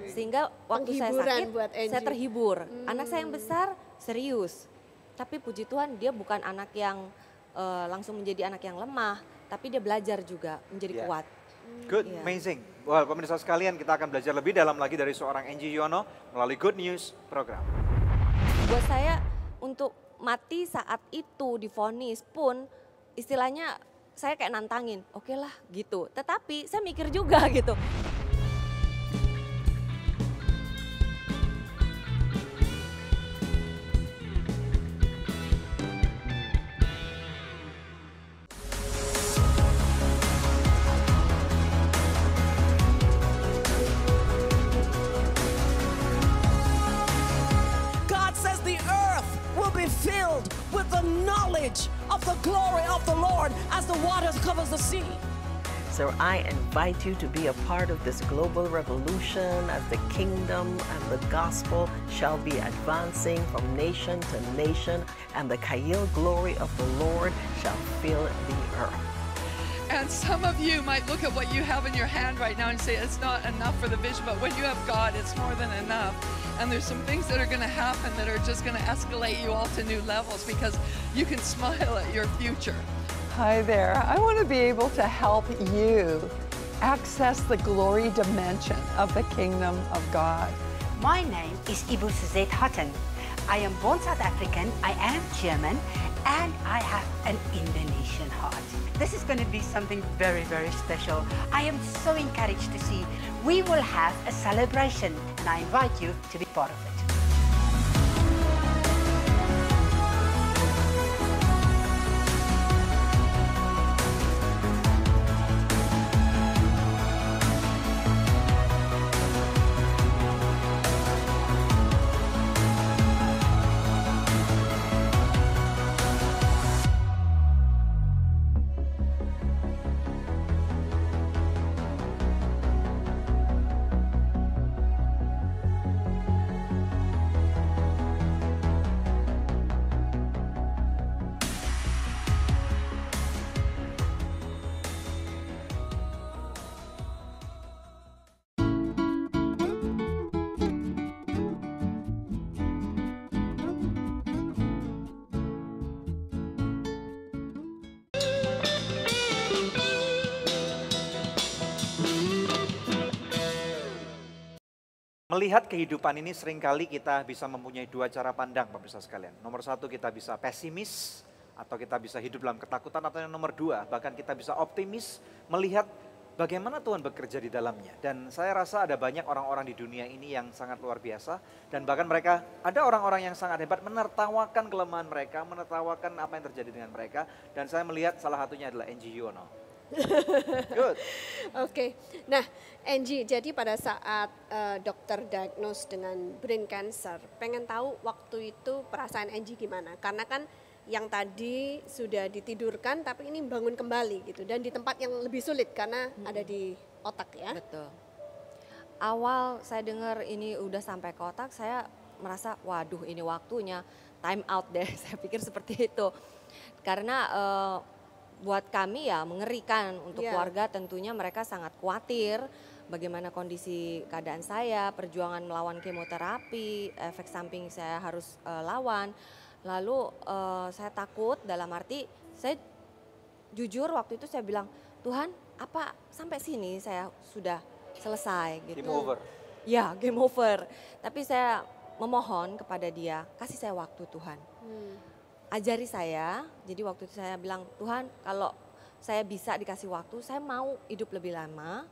Sehingga waktu saya sakit, buat saya terhibur. Anak saya yang besar serius. Tapi puji Tuhan dia bukan anak yang langsung menjadi anak yang lemah. Tapi dia belajar juga menjadi kuat. Good, amazing. Well, pemirsa sekalian, kita akan belajar lebih dalam lagi dari seorang Angie Yono melalui Good News program. Buat saya untuk mati saat itu divonis pun istilahnya saya kayak nantangin, oke lah gitu. Tetapi saya mikir juga gitu. God says the earth will be filled with the knowledge of the glory of the Lord as the waters covers the sea. So I invite you to be a part of this global revolution as the kingdom and the gospel shall be advancing from nation to nation, and the Kayil glory of the Lord shall fill the earth. And some of you might look at what you have in your hand right now and say it's not enough for the vision, but when you have God, it's more than enough. And there's some things that are going to happen that are just going to escalate you all to new levels because you can smile at your future. Hi there. I want to be able to help you access the glory dimension of the kingdom of God. My name is Ibu Suzette Hutton. I am born South African, I am German, and I have an Indonesian heart. This is going to be something very, very special. I am so encouraged to see we will have a celebration, and I invite you to be part of it. Melihat kehidupan ini seringkali kita bisa mempunyai dua cara pandang pemirsa sekalian. Nomor satu kita bisa pesimis, atau kita bisa hidup dalam ketakutan, atau yang nomor 2, bahkan kita bisa optimis melihat bagaimana Tuhan bekerja di dalamnya. Dan saya rasa ada banyak orang-orang di dunia ini yang sangat luar biasa, dan bahkan mereka, ada orang-orang yang sangat hebat menertawakan kelemahan mereka, menertawakan apa yang terjadi dengan mereka, dan saya melihat salah satunya adalah Angie Yono. Good. Oke, nah Angie, jadi pada saat dokter diagnose dengan brain cancer, pengen tahu waktu itu perasaan Angie gimana? Karena kan yang tadi sudah ditidurkan tapi ini bangun kembali gitu, dan di tempat yang lebih sulit karena ada di otak ya. Betul. Awal saya dengar ini udah sampai ke otak, saya merasa waduh ini waktunya time out deh. Saya pikir seperti itu. Karena buat kami ya mengerikan, untuk keluarga tentunya mereka sangat khawatir bagaimana kondisi keadaan saya, perjuangan melawan kemoterapi, efek samping saya harus lawan. Lalu saya takut, dalam arti saya jujur waktu itu saya bilang, Tuhan apa sampai sini saya sudah selesai gitu. Game over. Ya game over, tapi saya memohon kepada dia, kasih saya waktu Tuhan. Ajari saya, jadi waktu itu saya bilang, Tuhan kalau saya bisa dikasih waktu, saya mau hidup lebih lama,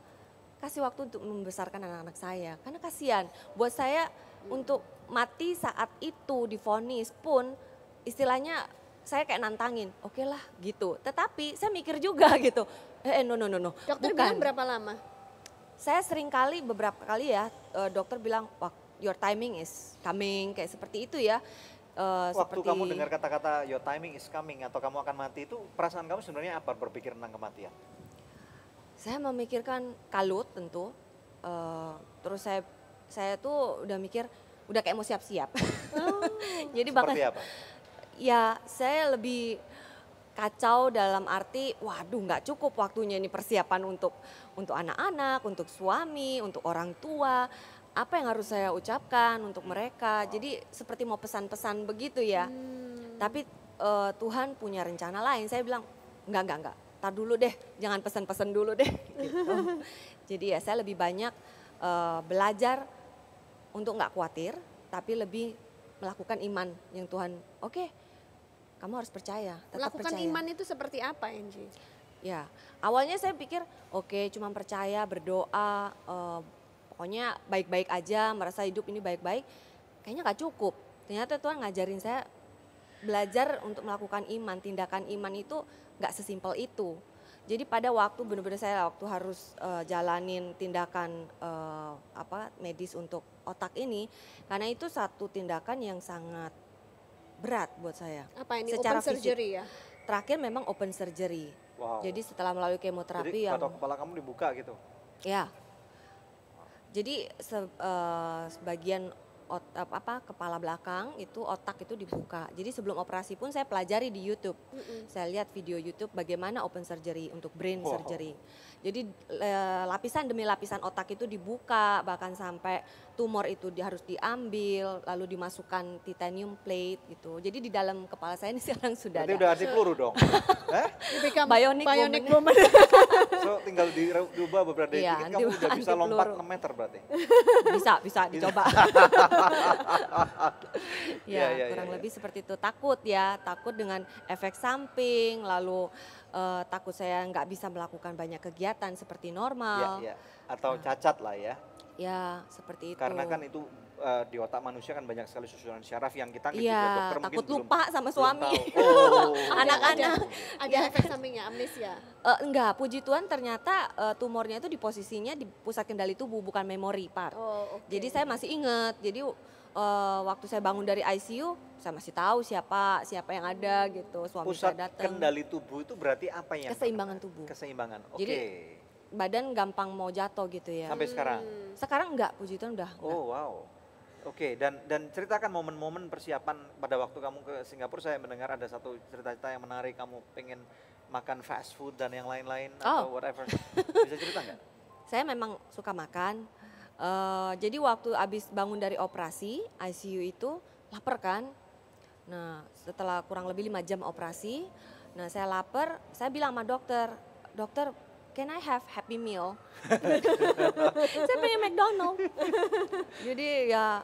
kasih waktu untuk membesarkan anak-anak saya. Karena kasihan, buat saya untuk mati saat itu divonis pun istilahnya saya kayak nantangin, oke lah gitu. Tetapi saya mikir juga gitu, no. Dokter bilang berapa lama? Saya sering kali, beberapa kali ya, dokter bilang, wah your timing is coming, kayak seperti itu ya. Waktu kamu dengar kata-kata your timing is coming atau kamu akan mati, itu perasaan kamu sebenarnya apa berpikir tentang kematian? Saya memikirkan kalut tentu, terus saya tuh udah mikir, udah kayak mau siap-siap. Jadi bahkan, seperti apa? ya saya lebih kacau dalam arti, waduh nggak cukup waktunya ini persiapan untuk anak-anak, untuk suami, untuk orang tua. Apa yang harus saya ucapkan untuk mereka. Jadi seperti mau pesan-pesan begitu ya. Tapi Tuhan punya rencana lain. Saya bilang enggak. Tar dulu deh, jangan pesan-pesan dulu deh. Gitu. Jadi ya saya lebih banyak belajar untuk nggak khawatir, tapi lebih melakukan iman yang Tuhan, oke, kamu harus percaya, tetap Melakukan percaya. iman itu seperti apa, Angie? Ya, awalnya saya pikir oke, cuma percaya, berdoa, pokoknya baik-baik aja, merasa hidup ini baik-baik. Kayaknya gak cukup. Ternyata Tuhan ngajarin saya belajar untuk melakukan iman. Tindakan iman itu gak sesimpel itu. Jadi pada waktu benar-benar saya harus jalanin tindakan medis untuk otak ini. Karena itu satu tindakan yang sangat berat buat saya. Apa ini, secara open surgery fisik. ya? Terakhir memang open surgery. Wow. Jadi setelah melalui kemoterapi Jadi kepala kamu dibuka gitu? Ya. Jadi sebagian kepala belakang itu, otak itu dibuka. Jadi sebelum operasi pun saya pelajari di YouTube. Saya lihat video YouTube bagaimana open surgery untuk brain surgery. Jadi lapisan demi lapisan otak itu dibuka, bahkan sampai tumor itu harus diambil, lalu dimasukkan titanium plate gitu. Jadi di dalam kepala saya ini sekarang sudah berarti ada. udah anti peluru dong? Bionic woman. So tinggal diubah beberapa detik, Iya, kamu udah bisa lompat anti-peluru. 6 meter berarti? Bisa dicoba. Ya, kurang lebih seperti itu. Takut dengan efek samping, lalu takut saya nggak bisa melakukan banyak kegiatan seperti normal. Ya. Atau cacat lah ya. Ya, seperti itu. Karena kan itu di otak manusia kan banyak sekali susunan syaraf yang kita Iya, dokter takut mungkin lupa sama suami. Anak-anak. Ada efek sampingnya, amnesia? Enggak, puji Tuhan ternyata tumornya itu di posisinya di pusat kendali tubuh, bukan memory part. Jadi saya masih ingat. Jadi waktu saya bangun dari ICU, saya masih tahu siapa yang ada gitu. Suami pusat saya datang. kendali tubuh itu berarti apa yang? Keseimbangan tubuh. Keseimbangan, oke. Jadi badan gampang mau jatuh gitu ya. Sampai sekarang? Sekarang enggak, puji Tuhan udah. Oh wow. Oke, dan ceritakan momen-momen persiapan pada waktu kamu ke Singapura. Saya mendengar ada satu cerita-cerita yang menarik, kamu pengen makan fast food dan yang lain-lain atau whatever. Bisa cerita nggak? Saya memang suka makan. Jadi waktu habis bangun dari operasi ICU itu lapar kan. Nah setelah kurang lebih 5 jam operasi, nah saya lapar, saya bilang sama dokter, can I have Happy Meal? Saya pengen McDonald. Jadi ya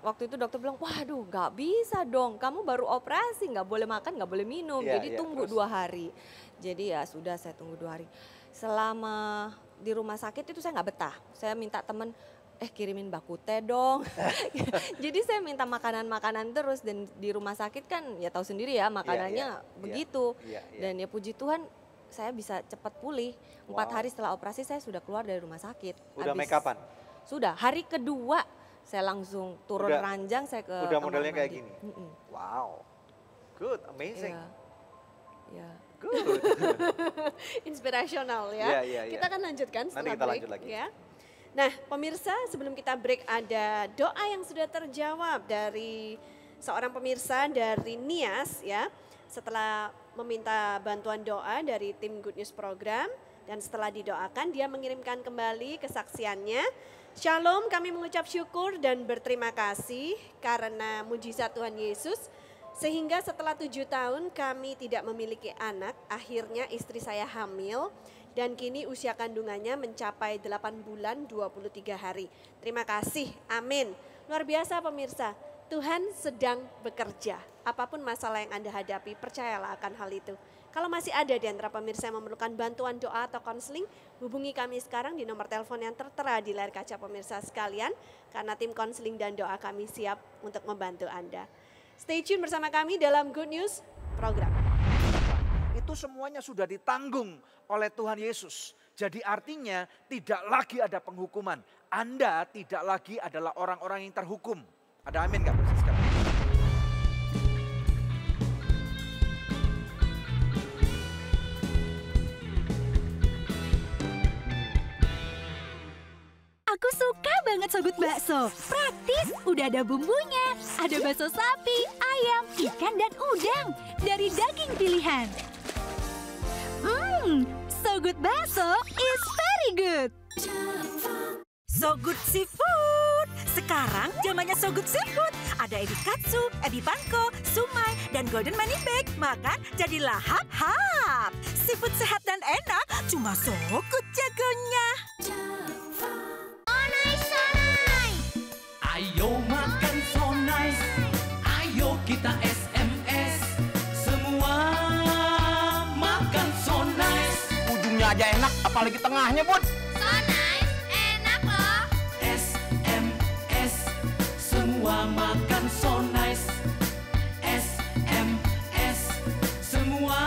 waktu itu dokter bilang, waduh nggak bisa dong, kamu baru operasi, nggak boleh makan, nggak boleh minum, jadi tunggu 2 hari. Jadi ya sudah, saya tunggu 2 hari. Selama di rumah sakit itu saya nggak betah, saya minta temen, kirimin bakute dong. Jadi saya minta makanan-makanan terus, dan di rumah sakit kan ya tahu sendiri ya makanannya begitu. Dan ya puji Tuhan saya bisa cepat pulih. 4 hari setelah operasi saya sudah keluar dari rumah sakit. Udah make up-an? Sudah, hari kedua saya langsung turun ranjang, saya ke udah modelnya mandi. kayak gini? Wow, good, amazing. Ya. Good. Inspirasional ya. Kita akan lanjutkan setelah break. Ya. Nah pemirsa, sebelum kita break ada doa yang sudah terjawab dari seorang pemirsa dari Nias ya. Setelah meminta bantuan doa dari tim Good News Program, dan setelah didoakan dia mengirimkan kembali kesaksiannya. Shalom, kami mengucap syukur dan berterima kasih karena mujizat Tuhan Yesus, sehingga setelah 7 tahun kami tidak memiliki anak, akhirnya istri saya hamil dan kini usia kandungannya mencapai 8 bulan 23 hari. Terima kasih, amin. Luar biasa pemirsa, Tuhan sedang bekerja. Apapun masalah yang Anda hadapi, percayalah akan hal itu. Kalau masih ada di antara pemirsa yang memerlukan bantuan doa atau konseling, hubungi kami sekarang di nomor telepon yang tertera di layar kaca pemirsa sekalian, karena tim konseling dan doa kami siap untuk membantu Anda. Stay tune bersama kami dalam Good News Program. Itu semuanya sudah ditanggung oleh Tuhan Yesus. Jadi artinya tidak lagi ada penghukuman. Anda tidak lagi adalah orang-orang yang terhukum. Ada amin nggak pemirsa sekalian? Aku suka banget Sogut Bakso. Praktis, udah ada bumbunya. Ada bakso sapi, ayam, ikan, dan udang. Dari daging pilihan. Sogut Bakso is very good. Sogut Seafood. Sekarang zamannya Sogut Seafood. Ada ebi katsu, ebi panko, sumai, dan golden money bag. Makan jadi lahap-hap. Seafood sehat dan enak, cuma Sogut jagonya. Ayo makan so nice, ayo kita SMS, semua makan so nice. Ujungnya aja enak, apalagi tengahnya, Bun. So nice, enak loh. SMS, semua makan so nice. SMS, semua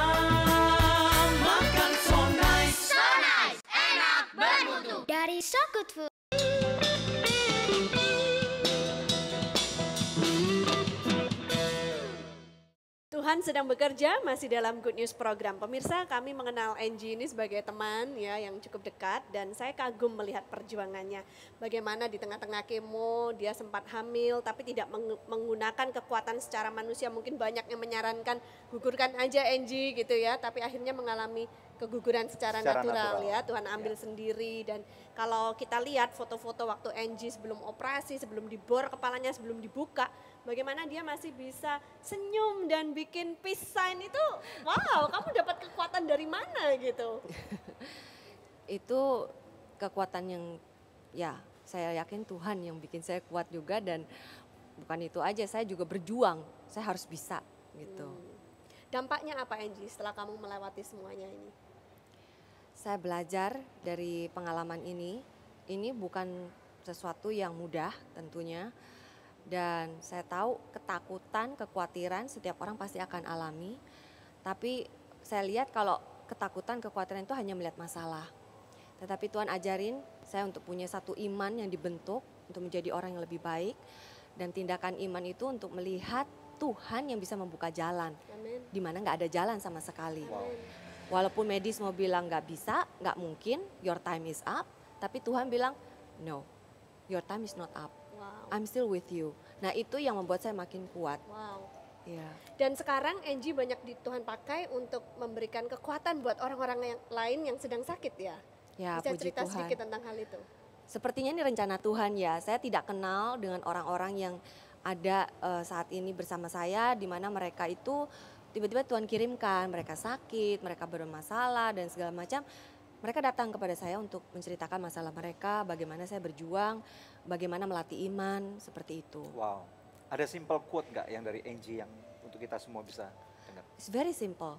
makan so nice. So nice, enak, bermutu. Dari So Good Food. Tuhan sedang bekerja, masih dalam Good News Program. Pemirsa, kami mengenal Angie ini sebagai teman ya yang cukup dekat, dan saya kagum melihat perjuangannya. Bagaimana di tengah-tengah kemo dia sempat hamil tapi tidak menggunakan kekuatan secara manusia. Mungkin banyak yang menyarankan gugurkan aja Angie gitu ya, tapi akhirnya mengalami keguguran secara natural ya. Tuhan ambil sendiri. Dan kalau kita lihat foto-foto waktu Angie sebelum operasi, sebelum dibor kepalanya, sebelum dibuka, bagaimana dia masih bisa senyum dan bikin peace sign itu, wow, kamu dapat kekuatan dari mana gitu? Itu kekuatan yang ya saya yakin Tuhan yang bikin saya kuat juga, dan bukan itu aja, saya juga berjuang, saya harus bisa gitu. Dampaknya apa Angie setelah kamu melewati semuanya ini? Saya belajar dari pengalaman ini bukan sesuatu yang mudah tentunya. Dan saya tahu ketakutan, kekhawatiran setiap orang pasti akan alami. Tapi saya lihat kalau ketakutan, kekhawatiran itu hanya melihat masalah. Tetapi Tuhan ajarin saya untuk punya satu iman yang dibentuk untuk menjadi orang yang lebih baik. Dan tindakan iman itu untuk melihat Tuhan yang bisa membuka jalan. Di mana nggak ada jalan sama sekali. Walaupun medis mau bilang nggak bisa, nggak mungkin, your time is up. Tapi Tuhan bilang, no, your time is not up. I'm still with you. Nah itu yang membuat saya makin kuat. Wow. Ya. Dan sekarang Angie banyak Tuhan pakai untuk memberikan kekuatan buat orang-orang yang lain yang sedang sakit ya. Ya, bisa puji cerita Tuhan. sedikit tentang hal itu? Sepertinya ini rencana Tuhan ya. Saya tidak kenal dengan orang-orang yang ada saat ini bersama saya, di mana mereka itu tiba-tiba Tuhan kirimkan, mereka sakit, mereka bermasalah dan segala macam. Mereka datang kepada saya untuk menceritakan masalah mereka, bagaimana saya berjuang, bagaimana melatih iman, seperti itu. Wow, ada simple quote nggak yang dari Angie yang untuk kita semua bisa dengar? It's very simple.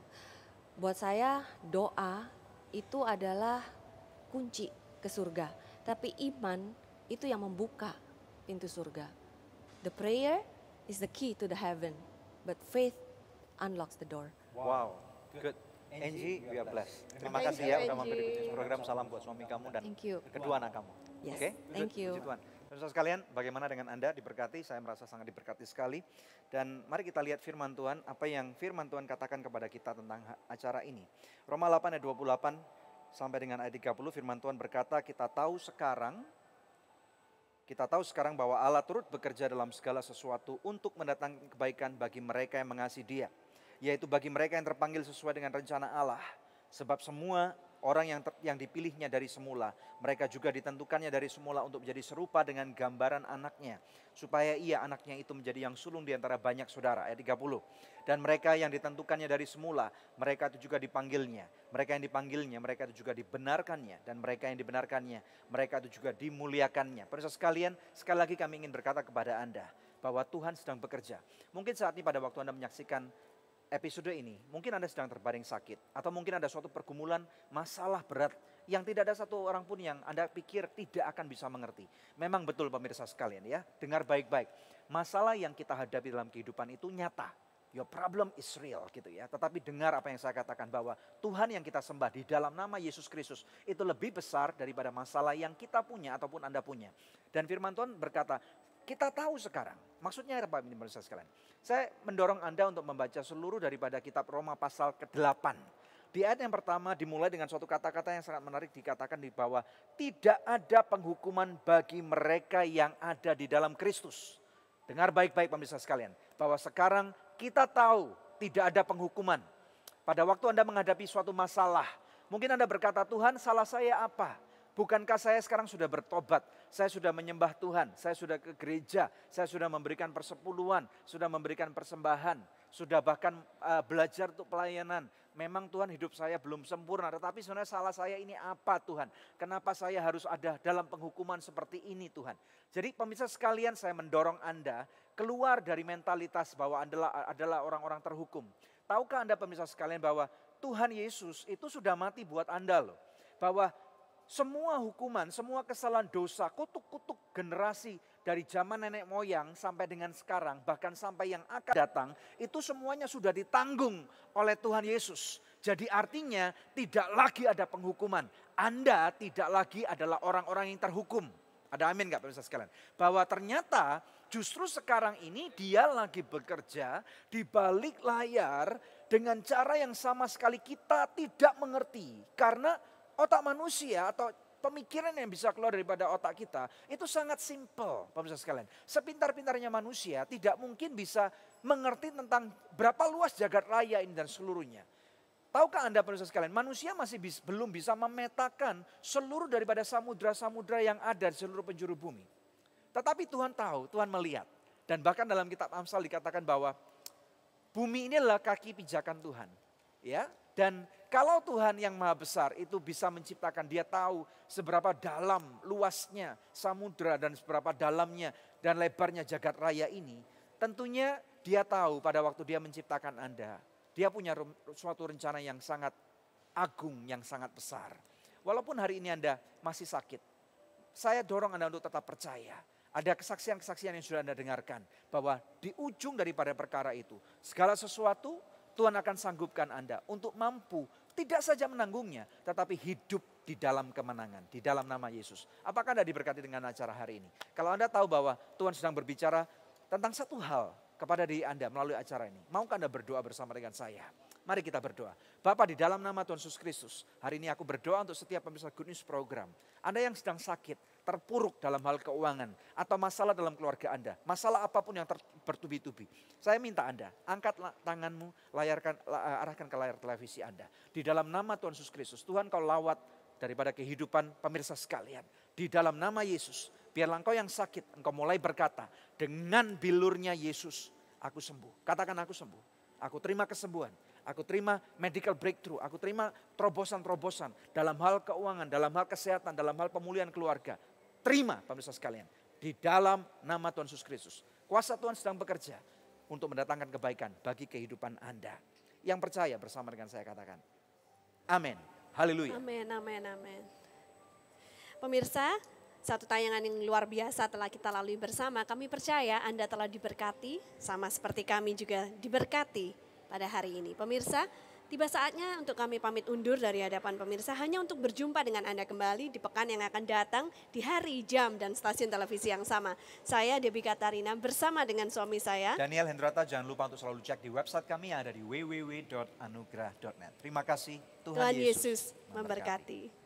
Buat saya doa itu adalah kunci ke surga. Tapi iman itu yang membuka pintu surga. The prayer is the key to the heaven. But faith unlocks the door. Wow, good. Angie, we are blessed. Terima kasih ya udah mampir di program. Salam buat suami kamu dan kedua anak kamu. Yes, Oke? thank you. Puji Tuhan. Saudara sekalian, bagaimana dengan Anda diberkati? Saya merasa sangat diberkati sekali. Dan mari kita lihat firman Tuhan, apa yang firman Tuhan katakan kepada kita tentang acara ini. Roma 8 ayat 28 sampai dengan ayat 30, firman Tuhan berkata, kita tahu sekarang bahwa Allah turut bekerja dalam segala sesuatu untuk mendatangkan kebaikan bagi mereka yang mengasihi Dia, yaitu bagi mereka yang terpanggil sesuai dengan rencana Allah. Sebab semua orang yang dipilihnya dari semula, mereka juga ditentukannya dari semula untuk menjadi serupa dengan gambaran anaknya, supaya ia anaknya itu menjadi yang sulung di antara banyak saudara. Ayat 30. Dan mereka yang ditentukannya dari semula, mereka itu juga dipanggilnya. Mereka yang dipanggilnya, mereka itu juga dibenarkannya. Dan mereka yang dibenarkannya, mereka itu juga dimuliakannya. Pemirsa sekalian, sekali lagi kami ingin berkata kepada Anda bahwa Tuhan sedang bekerja. Mungkin saat ini pada waktu Anda menyaksikan episode ini, mungkin Anda sedang terbaring sakit, atau mungkin ada suatu pergumulan masalah berat yang tidak ada satu orang pun yang Anda pikir tidak akan bisa mengerti. Memang betul pemirsa sekalian ya, dengar baik-baik. Masalah yang kita hadapi dalam kehidupan itu nyata. Your problem is real gitu ya. Tetapi dengar apa yang saya katakan bahwa Tuhan yang kita sembah di dalam nama Yesus Kristus itu lebih besar daripada masalah yang kita punya ataupun Anda punya. Dan firman Tuhan berkata, kita tahu sekarang. Maksudnya apa ini pemirsa sekalian? Saya mendorong Anda untuk membaca seluruh daripada kitab Roma pasal ke-8. Di ayat yang pertama dimulai dengan suatu kata-kata yang sangat menarik, dikatakan di bawah, tidak ada penghukuman bagi mereka yang ada di dalam Kristus. Dengar baik-baik pemirsa sekalian, bahwa sekarang kita tahu tidak ada penghukuman. Pada waktu Anda menghadapi suatu masalah, mungkin Anda berkata, Tuhan salah saya apa? Bukankah saya sekarang sudah bertobat, saya sudah menyembah Tuhan, saya sudah ke gereja, saya sudah memberikan persepuluhan, sudah memberikan persembahan, sudah bahkan belajar untuk pelayanan. Memang Tuhan hidup saya belum sempurna, tetapi sebenarnya salah saya ini apa Tuhan? Kenapa saya harus ada dalam penghukuman seperti ini Tuhan? Jadi pemirsa sekalian, saya mendorong Anda keluar dari mentalitas bahwa Anda adalah orang-orang terhukum. Tahukah Anda pemirsa sekalian bahwa Tuhan Yesus itu sudah mati buat Anda loh. Bahwa semua hukuman, semua kesalahan dosa, kutuk-kutuk generasi dari zaman nenek moyang sampai dengan sekarang, bahkan sampai yang akan datang, itu semuanya sudah ditanggung oleh Tuhan Yesus. Jadi artinya tidak lagi ada penghukuman. Anda tidak lagi adalah orang-orang yang terhukum. Ada amin gak pemirsa sekalian? Bahwa ternyata justru sekarang ini dia lagi bekerja di balik layar dengan cara yang sama sekali kita tidak mengerti. Karena otak manusia atau pemikiran yang bisa keluar daripada otak kita itu sangat simpel, pemirsa sekalian. Sepintar-pintarnya manusia tidak mungkin bisa mengerti tentang berapa luas jagat raya ini dan seluruhnya. Tahukah Anda pemirsa sekalian, manusia masih belum bisa memetakan seluruh daripada samudra-samudra yang ada di seluruh penjuru bumi. Tetapi Tuhan tahu, Tuhan melihat. Dan bahkan dalam kitab Amsal dikatakan bahwa bumi ini adalah kaki pijakan Tuhan. Ya, dan kalau Tuhan yang maha besar itu bisa menciptakan, dia tahu seberapa dalam luasnya samudra dan seberapa dalamnya dan lebarnya jagat raya ini. Tentunya dia tahu pada waktu dia menciptakan Anda, dia punya suatu rencana yang sangat agung, yang sangat besar. Walaupun hari ini Anda masih sakit, saya dorong Anda untuk tetap percaya. Ada kesaksian-kesaksian yang sudah Anda dengarkan, bahwa di ujung daripada perkara itu, segala sesuatu Tuhan akan sanggupkan Anda untuk mampu tidak saja menanggungnya, tetapi hidup di dalam kemenangan, di dalam nama Yesus. Apakah Anda diberkati dengan acara hari ini? Kalau Anda tahu bahwa Tuhan sedang berbicara tentang satu hal kepada diri Anda melalui acara ini, maukah Anda berdoa bersama dengan saya? Mari kita berdoa. Bapa, di dalam nama Tuhan Yesus Kristus, hari ini aku berdoa untuk setiap pemirsa Good News Program. Anda yang sedang sakit, terpuruk dalam hal keuangan, atau masalah dalam keluarga Anda, masalah apapun yang bertubi-tubi. Saya minta Anda, angkat tanganmu, arahkan ke layar televisi Anda. Di dalam nama Tuhan Yesus Kristus, Tuhan kau lawat daripada kehidupan pemirsa sekalian. Di dalam nama Yesus, biarlah engkau yang sakit, engkau mulai berkata, dengan bilurnya Yesus, aku sembuh. Katakan aku sembuh, aku terima kesembuhan. Aku terima medical breakthrough. Aku terima terobosan-terobosan dalam hal keuangan, dalam hal kesehatan, dalam hal pemulihan keluarga. Terima pemirsa sekalian. Di dalam nama Tuhan Yesus Kristus. Kuasa Tuhan sedang bekerja untuk mendatangkan kebaikan bagi kehidupan Anda. Yang percaya bersama dengan saya katakan. Amin. Haleluya. Amin, amin, amin. Pemirsa, satu tayangan yang luar biasa telah kita lalui bersama. Kami percaya Anda telah diberkati, sama seperti kami juga diberkati pada hari ini. Pemirsa, tiba saatnya untuk kami pamit undur dari hadapan pemirsa hanya untuk berjumpa dengan Anda kembali di pekan yang akan datang di hari, jam, dan stasiun televisi yang sama. Saya Debbie Katarina bersama dengan suami saya. Daniel Hendrata, jangan lupa untuk selalu cek di website kami yang ada di www.anugerah.net. Terima kasih, Tuhan Yesus memberkati.